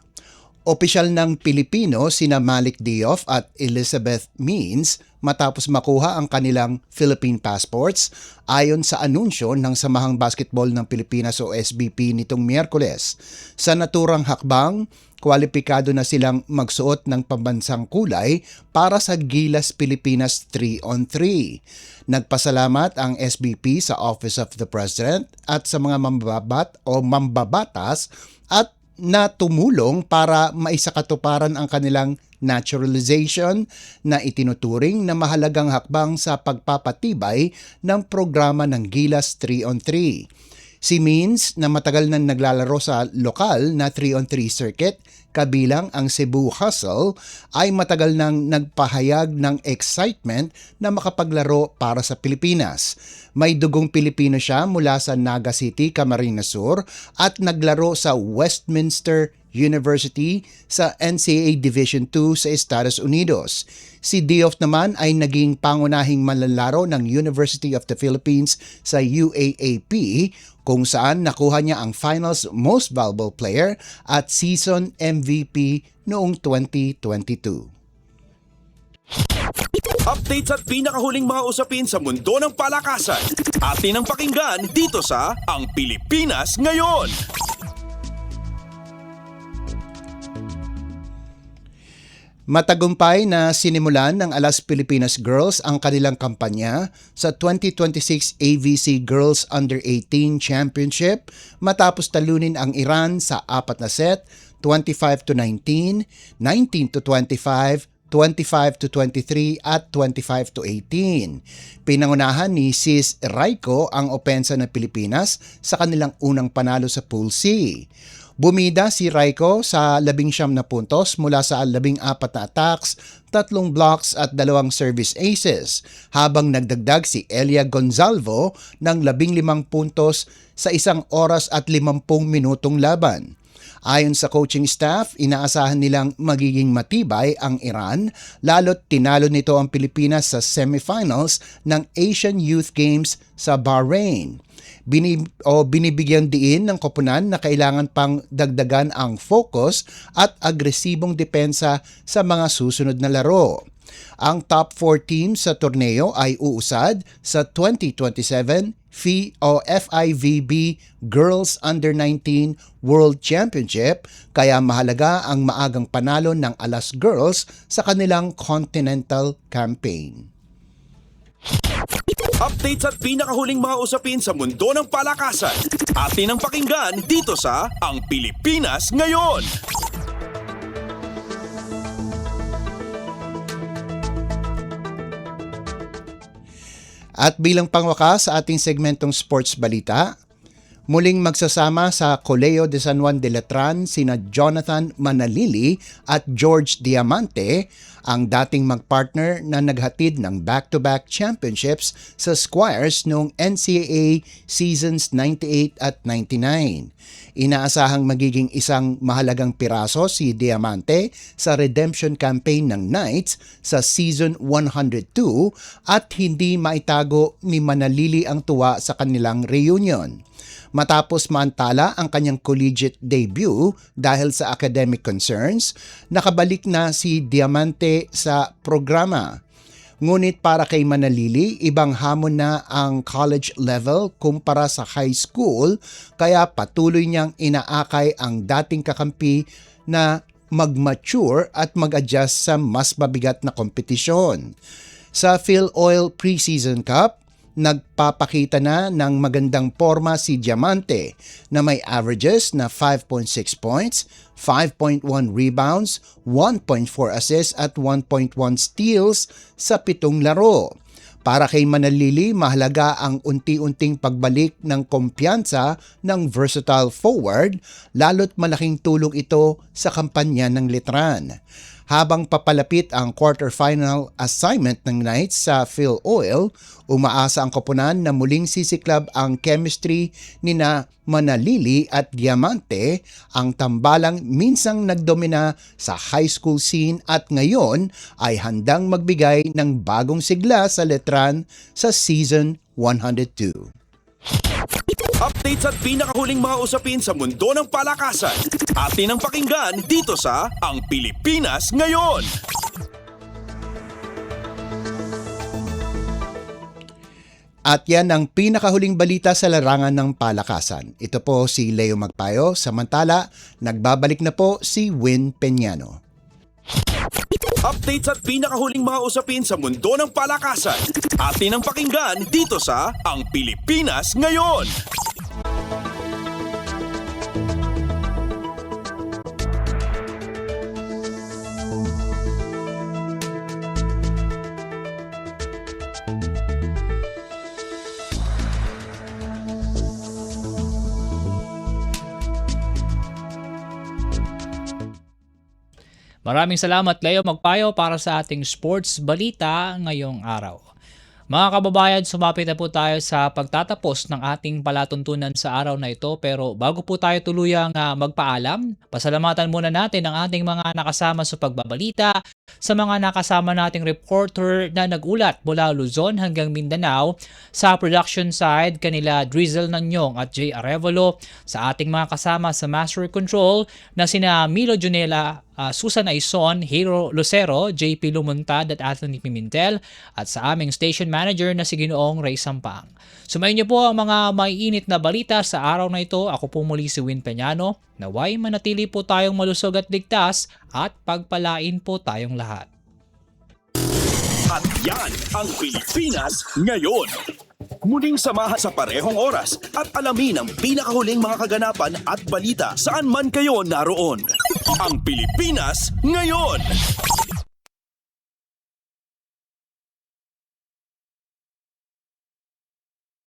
Opisyal ng Pilipino sina Malik Diouf at Elizabeth Means matapos makuha ang kanilang Philippine passports ayon sa anunsyo ng Samahang Basketball ng Pilipinas o SBP nitong Miyerkules. Sa naturang hakbang, kwalipikado na silang magsuot ng pambansang kulay para sa Gilas Pilipinas 3-on-3. Nagpasalamat ang SBP sa Office of the President at sa mga mambabatas at na tumulong para maisakatuparan ang kanilang naturalization na itinuturing na mahalagang hakbang sa pagpapatibay ng programa ng Gilas 3-on-3. Si Means na matagal nang naglalaro sa lokal na 3-on-3 circuit kabilang ang Cebu Hustle ay matagal nang nagpahayag ng excitement na makapaglaro para sa Pilipinas. May dugong Pilipino siya mula sa Naga City, Camarines Sur at naglaro sa Westminster University sa NCAA Division II sa Estados Unidos. Si Diouf naman ay naging pangunahing manlalaro ng University of the Philippines sa UAAP kung saan nakuha niya ang Finals Most Valuable Player at Season MVP noong 2022. Updates at pinakahuling mga usapin sa mundo ng palakasan. Atin ang pakinggan dito sa Ang Pilipinas Ngayon. Matagumpay na sinimulan ng Alas Pilipinas Girls ang kanilang kampanya sa 2026 AVC Girls Under-18 Championship matapos talunin ang Iran sa 4 na set, 25-19, 19-25, 25-23 at 25-18. Pinangunahan ni Sis Raiko ang opensa ng Pilipinas sa kanilang unang panalo sa Pool C. Bumida si Raiko sa 19 na puntos mula sa 14 na attacks, 3 blocks at 2 service aces, habang nagdagdag si Elia Gonzalvo ng 15 puntos sa 1 oras at 50 minutong laban. Ayon sa coaching staff, inaasahan nilang magiging matibay ang Iran lalo't tinalo nito ang Pilipinas sa semifinals ng Asian Youth Games sa Bahrain. Binibigyan diin ng koponan na kailangan pang dagdagan ang focus at agresibong depensa sa mga susunod na laro. Ang top 4 teams sa torneo ay uusad sa 2027 FIVB Girls Under-19 World Championship, kaya mahalaga ang maagang panalo ng Alas Girls sa kanilang continental campaign. Updates at pinakahuling mga usapin sa mundo ng palakasan. Atin ang pakinggan dito sa Ang Pilipinas Ngayon. At bilang pangwakas sa ating segmentong sports balita, muling magsasama sa Colegio de San Juan de Letran sina Jonathan Manalili at George Diamante, ang dating magpartner na naghatid ng back-to-back championships sa Squires noong NCAA seasons 98 at 99. Inaasahang magiging isang mahalagang piraso si Diamante sa redemption campaign ng Knights sa season 102 at hindi maitago ni Manalili ang tuwa sa kanilang reunion. Matapos maantala ang kanyang collegiate debut dahil sa academic concerns, nakabalik na si Diamante sa programa. Ngunit para kay Manalili, ibang hamon na ang college level kumpara sa high school, kaya patuloy niyang inaakay ang dating kakampi na mag-mature at mag-adjust sa mas mabigat na kompetisyon. Sa PhilOil Preseason Cup, nagpapakita na ng magandang forma si Diamante na may averages na 5.6 points, 5.1 rebounds, 1.4 assists at 1.1 steals sa 7 laro. Para kay Manalili, mahalaga ang unti-unting pagbalik ng kumpiyansa ng versatile forward, lalo't malaking tulong ito sa kampanya ng Letran. Habang papalapit ang quarterfinal assignment ng Knights sa PhilOil, umaasa ang koponan na muling sisiklab ang chemistry nina Manalili at Diamante, ang tambalang minsang nagdomina sa high school scene at ngayon ay handang magbigay ng bagong sigla sa Letran sa season 102. Updates at pinakahuling mga usapin sa mundo ng palakasan. Atin ang pakinggan dito sa Ang Pilipinas Ngayon. At yan ang pinakahuling balita sa larangan ng palakasan. Ito po si Leo Magpayo, samantala nagbabalik na po si Win Peñano. Updates at pinakahuling mga usapin sa mundo ng palakasan. Atin ang pakinggan dito sa Ang Pilipinas Ngayon. Maraming salamat Leo Magpayo para sa ating sports balita ngayong araw. Mga kababayan, sumapit na po tayo sa pagtatapos ng ating palatuntunan sa araw na ito, pero bago po tayo tuluyang magpaalam, pasalamatan muna natin ang ating mga nakasama sa pagbabalita, sa mga nakasama nating reporter na nagulat mula Luzon hanggang Mindanao, sa production side kanila Drizzle Nanyong at Jay Arevalo, sa ating mga kasama sa Master Control na sina Milo Junela, Susan Aison, Hero Lucero, JP Lumuntad at Anthony Pimentel, at sa aming station manager na si Ginoong Ray Sampang. Sumayin niyo po ang mga maiinit na balita sa araw na ito. Ako po muli si Win Peñano. Naway manatili po tayong malusog at ligtas at pagpalain po tayong lahat. At yan ang Pilipinas Ngayon. Muling samahan sa parehong oras at alamin ang pinakahuling mga kaganapan at balita saan man kayo naroon. Ang Pilipinas Ngayon.